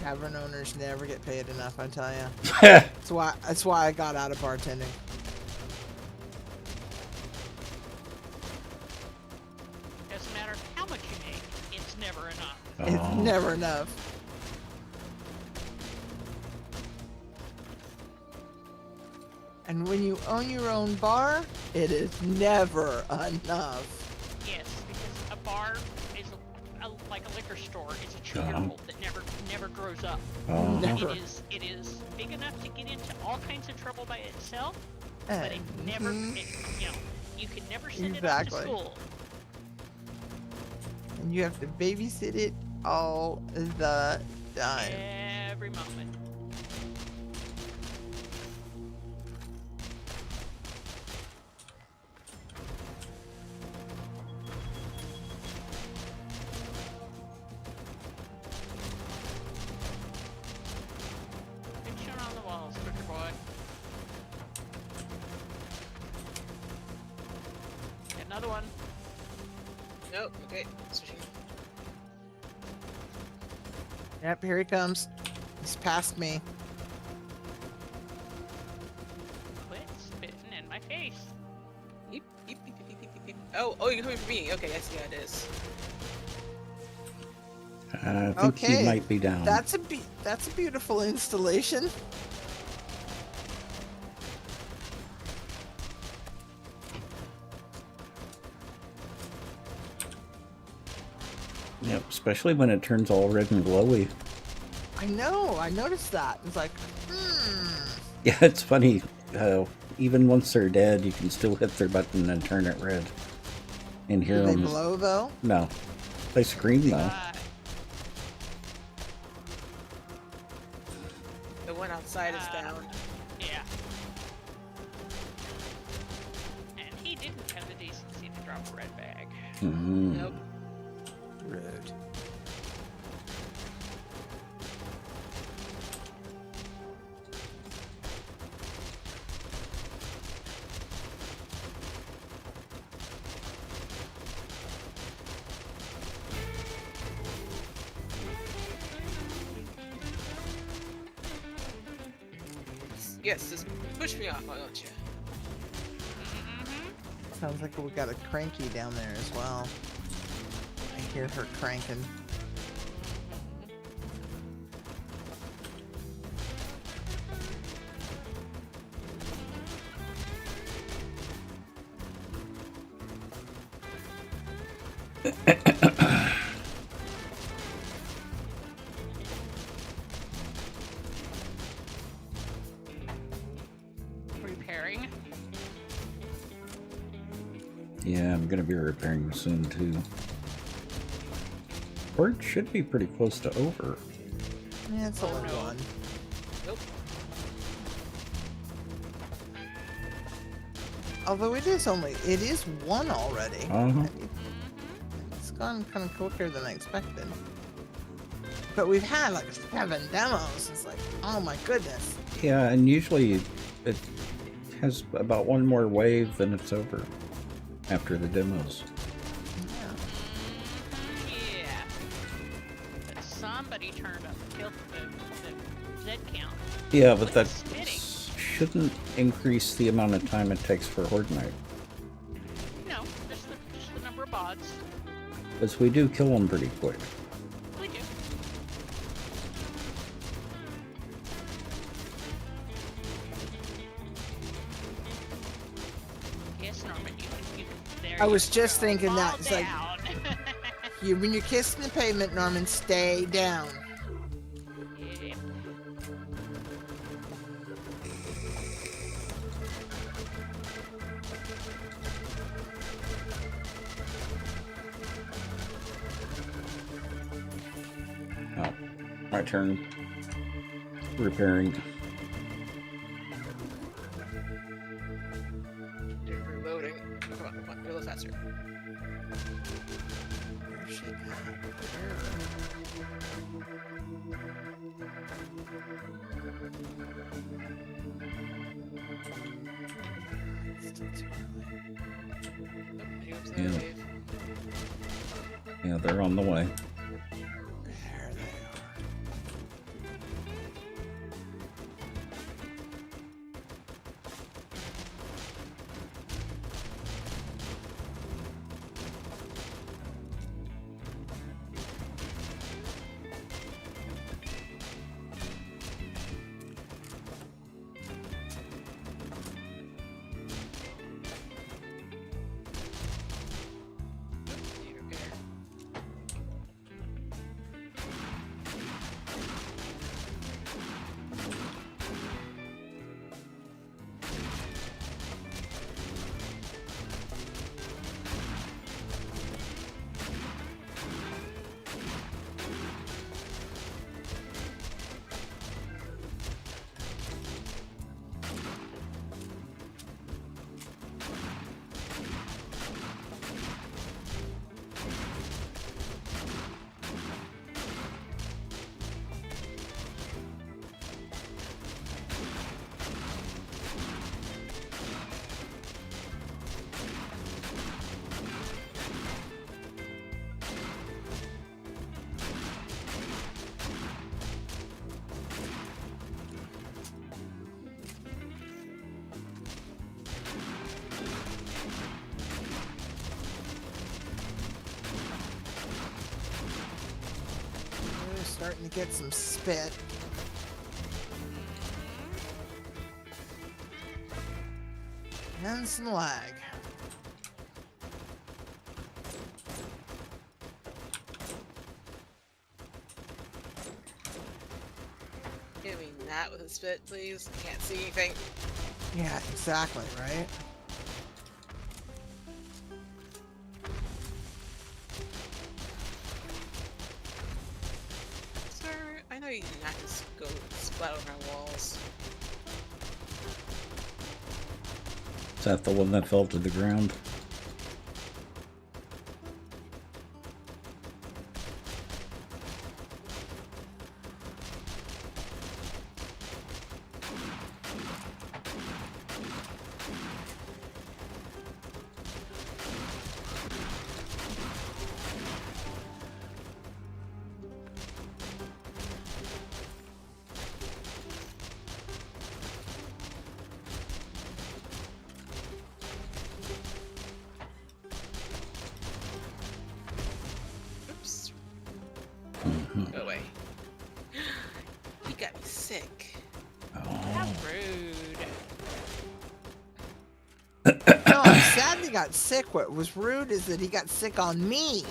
Tavern owners never get paid enough, I tell ya. Yeah. That's why I got out of bartending. doesn't matter how much you make, it's never enough. It's never enough. And when you own your own bar, it is never enough. Yes, because a bar is like a liquor store. It's a 2-year-old that never grows up. Oh. Never. It is big enough to get into all kinds of trouble by itself, but it never, you can never send it off to Exactly. school. And you have to babysit it all the time. Every moment. Picture on the walls, Critter Boy. Got another one. Nope. Okay. Switching. Yep, here he comes. He's past me. Quit spitting in my face. Beep, beep, beep, beep, beep, beep, beep. Oh, you're coming for me. Okay, I see how it is. I think Okay, he might be down. That's a beautiful installation. Yep, especially when it turns all red and glowy. I know. I noticed that. It's like, Yeah, it's funny. Even once they're dead, you can still hit their button and turn it red. And hear Do they them. blow though? No. They scream though. The one outside is down. Yeah. And he didn't have the decency to drop a red bag. Mm. Nope. Yes, just push me off, why don't you? Sounds like we got a cranky down there as well. I hear her cranking. Repairing. Yeah, I'm gonna be repairing soon too. Or it should be pretty close to over. Yeah, it's only one. Nope. Although it is one already. Uh-huh. It's gone kind of quicker than I expected. But we've had like 7 demos. It's like, oh my goodness. Yeah, and usually it has about one more wave and it's over after the demos. Yeah. But somebody turned up the Z count. Yeah, but What's that spitting? shouldn't increase the amount of time it takes for Horde Night. No, just the number of bots. Because we do kill them pretty quick. We do. Yes, Norman, there I you was just go. thinking that. Fall It's like, down. when you're kissing the pavement, Norman, stay down. Yep. Oh, my turn. Repairing. You're reloading. Come on, reload faster. Where's she Yeah. Yeah, they're on the way. There they are. We're starting to get some spit. And some lag. Give me that with a spit, please. I can't see anything. Yeah, exactly, right? Sir, I know you did not just go splat over my walls. Is that the one that fell to the ground? No, I'm sad he got sick. What was rude is that he got sick on me.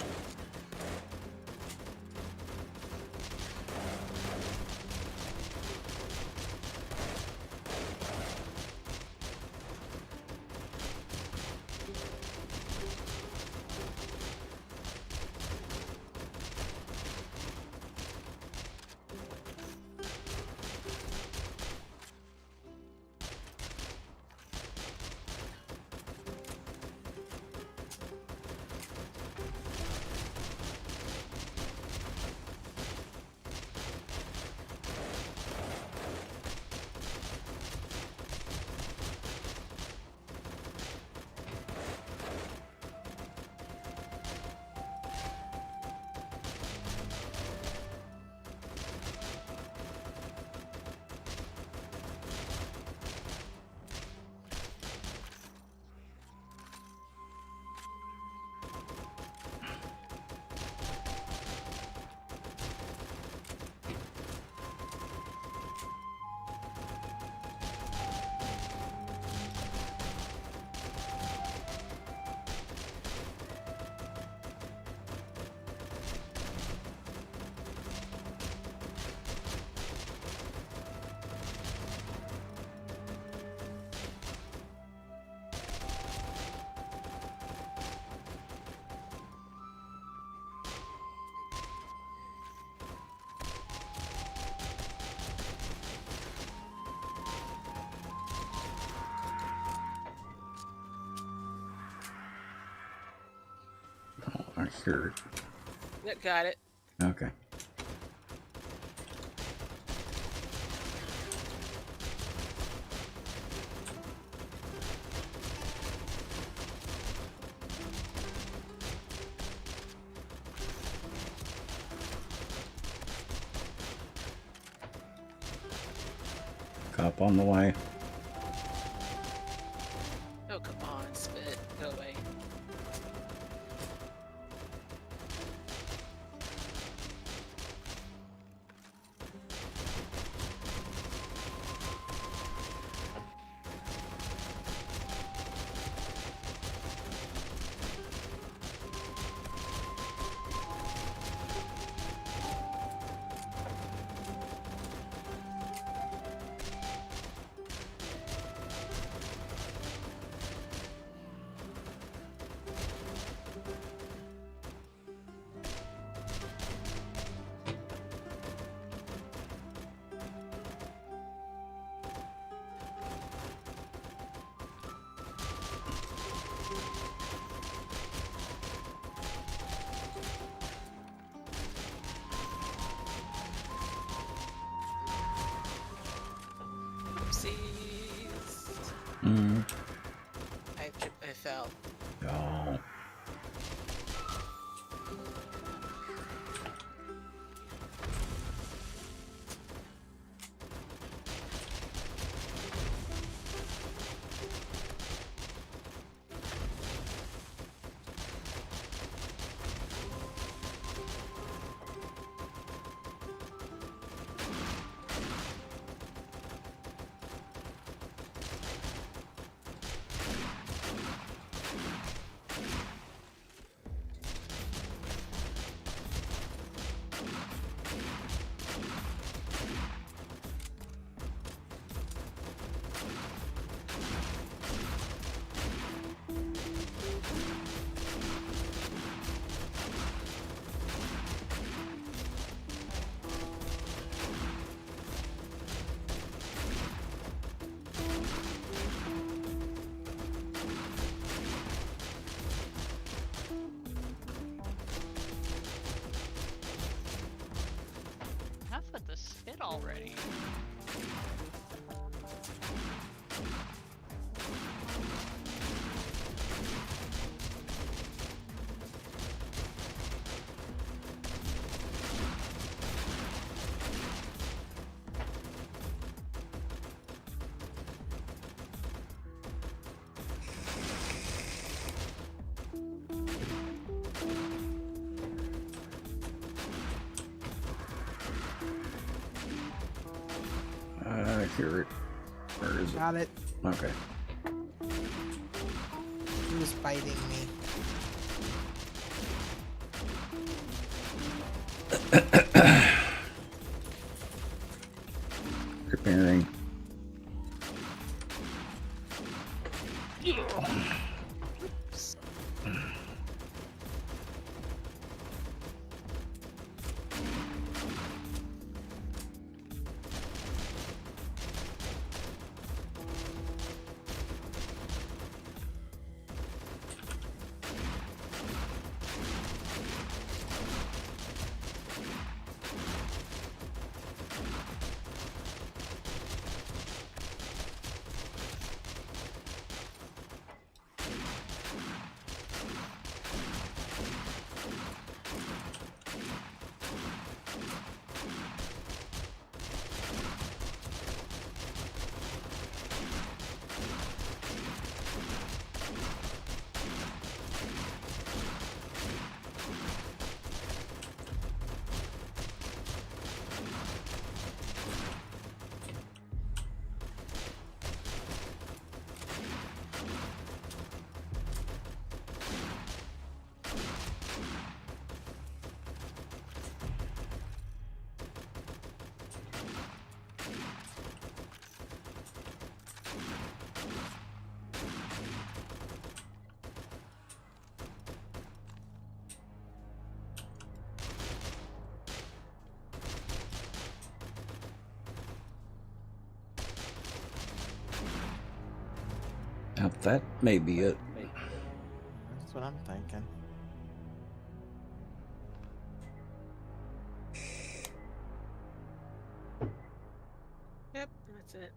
I hear it. Yep, got it. Okay. Cop on the way. Oh, come on, spit. Go away. Oopsies. Mm. I fell. Oh. Enough with the spit already. I hear it. Where is it? Got it. Okay. He was biting me. Preparing. Oops. Now that may be it. That's what I'm thinking. Yep, that's it.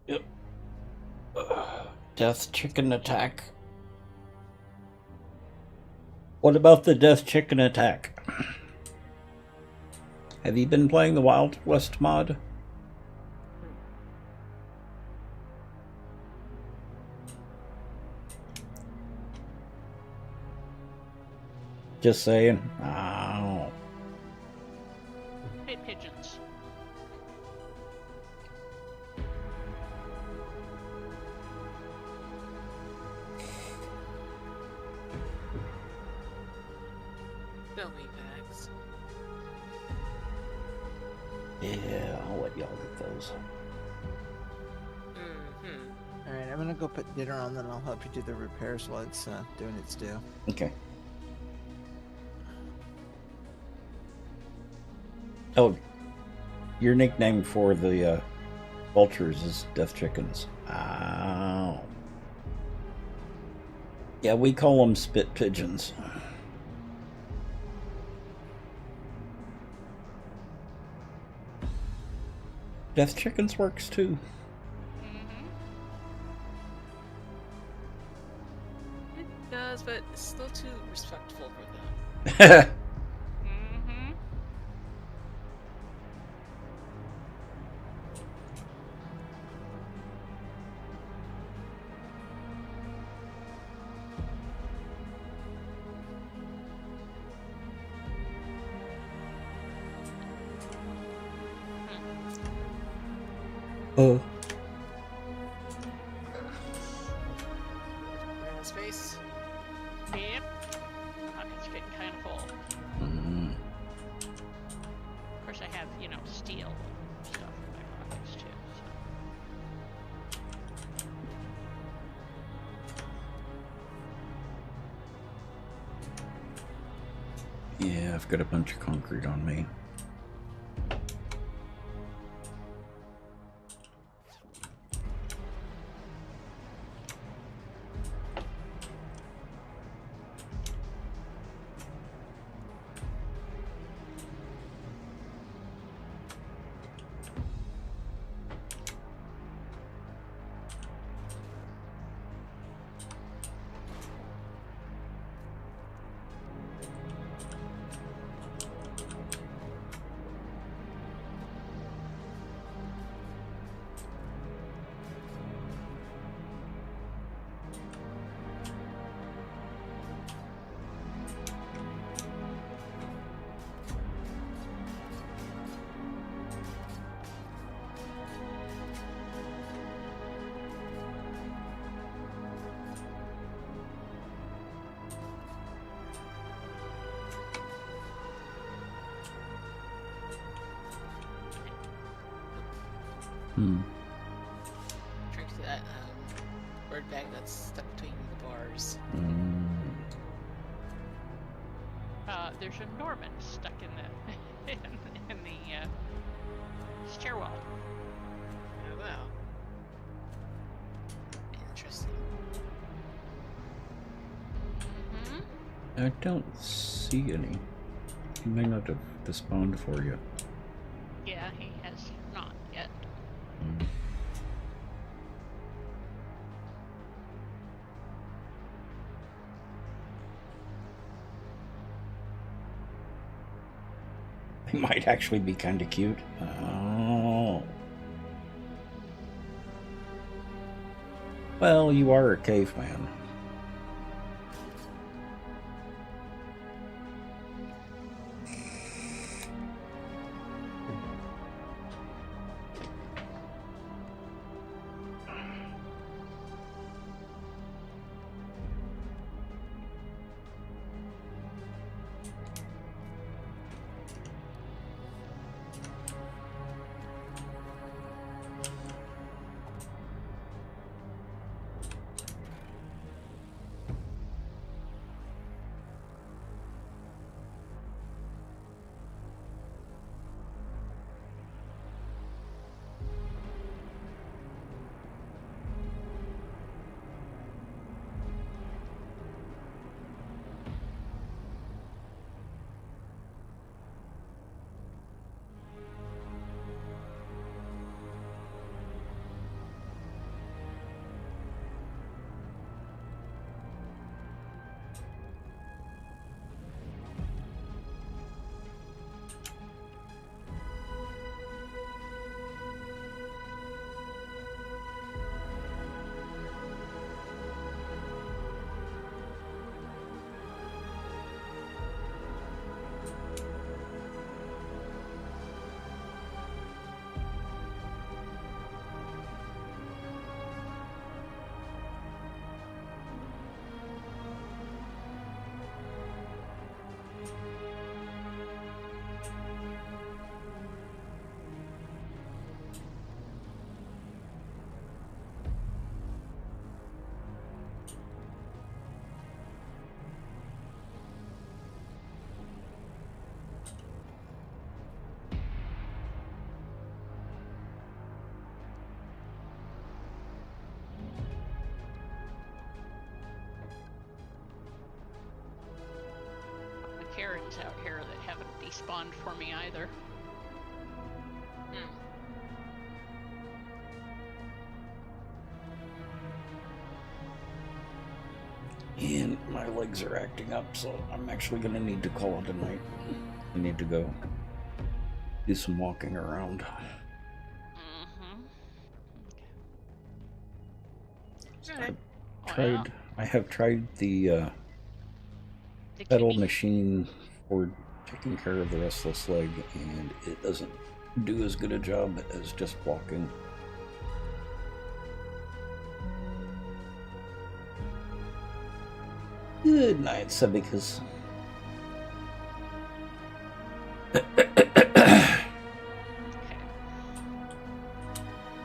Yep. Death chicken attack. What about the death chicken attack? Have you been playing the Wild West mod? Just saying. Oh. Hate pigeons. They'll be bags. Yeah, I'll let y'all get those. Mm-hmm. Alright, I'm gonna go put dinner on, then I'll help you do the repairs while it's doing its due. Okay. Oh, your nickname for the vultures is Death Chickens. Oh. Yeah, we call them spit pigeons. Death Chickens works too. Mm-hmm. It does, but it's still too respectful for them. Mm-hmm. Oh. We're in space. Yep. Pocket's getting kind of full. Mm. Of course, I have, steel stuff in my pockets too. Yeah, I've got a bunch of concrete on me. Hmm. Drink that bird bag that's stuck between the bars. Mm. There's a Norman stuck in the in the stairwell. Oh, wow. Interesting. Hmm. I don't see any. He may not have despawned for you. Yeah, he has not yet. Mm. They might actually be kind of cute. Oh. Well, you are a caveman. The Karens out here that haven't despawned for me either. Hmm. And my legs are acting up, so I'm actually going to need to call it a night. I need to go do some walking around. Mm-hmm. Okay. I have tried the The pedal kitty. machine for taking care of the restless leg, and it doesn't do as good a job as just walking. Good night, Sebicus. Okay.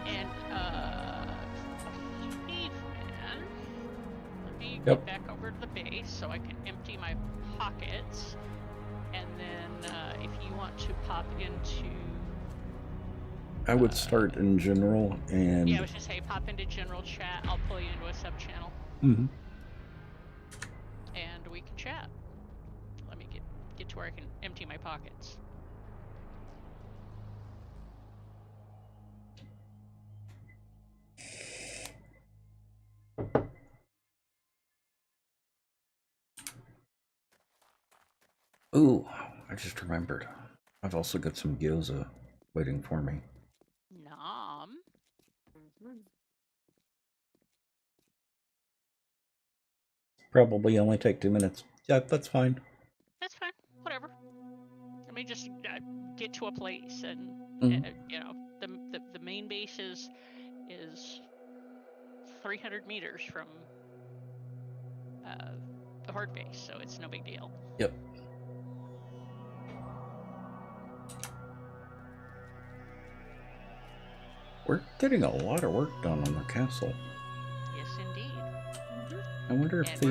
And caveman. Let me Yep. get back over to the base so I can empty my pockets. And then if you want to pop into I would start in general and. yeah, I was just say pop into general chat. I'll pull you into a sub channel Mhm. and we can chat. Let me get to where I can empty my pockets. Ooh, I just remembered. I've also got some gyoza waiting for me. Nom. Mhm. Probably only take 2 minutes. Yeah, that's fine. That's fine. Whatever. Let me just get to a place, and Mhm. you know, the main base is 300 meters from the horde base, so it's no big deal. Yep. We're getting a lot of work done on the castle. Yes, indeed. I wonder if And the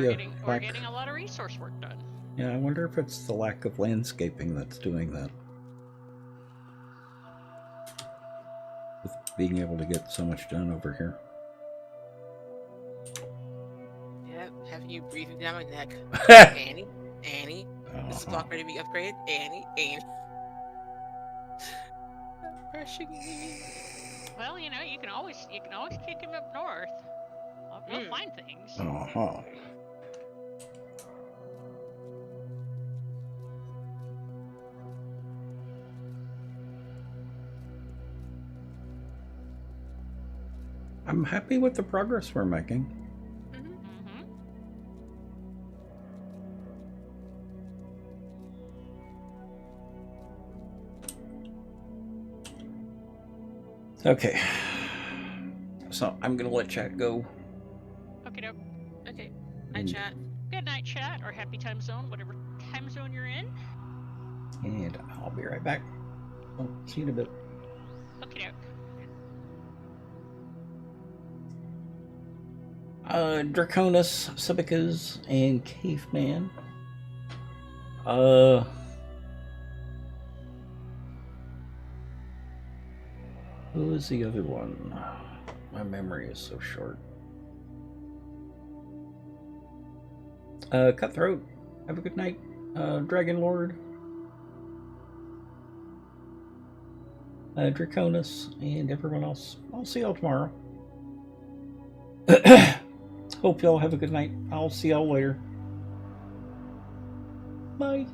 we're getting a lot of resource work done. Yeah, I wonder if it's the lack of landscaping that's doing that. With being able to get so much done over here. Yeah, having you breathing down my neck. Annie, Annie, is the block ready to be upgraded? Annie. Rushing me. Well, you know, you can always kick him up north. We'll find things. Uh-huh. I'm happy with the progress we're making. Mm-hmm. Okay. So I'm gonna let chat go. Okay, doke. Okay, night chat. Good night, chat, or happy time zone, whatever time zone you're in. And I'll be right back. Oh, see you in a bit. Okay, doke. Draconis, Sibicas, and Caveman. Who was the other one? My memory is so short. Cutthroat, have a good night. Dragon Lord. Draconis, and everyone else. I'll see y'all tomorrow. Hope y'all have a good night. I'll see y'all later. Bye.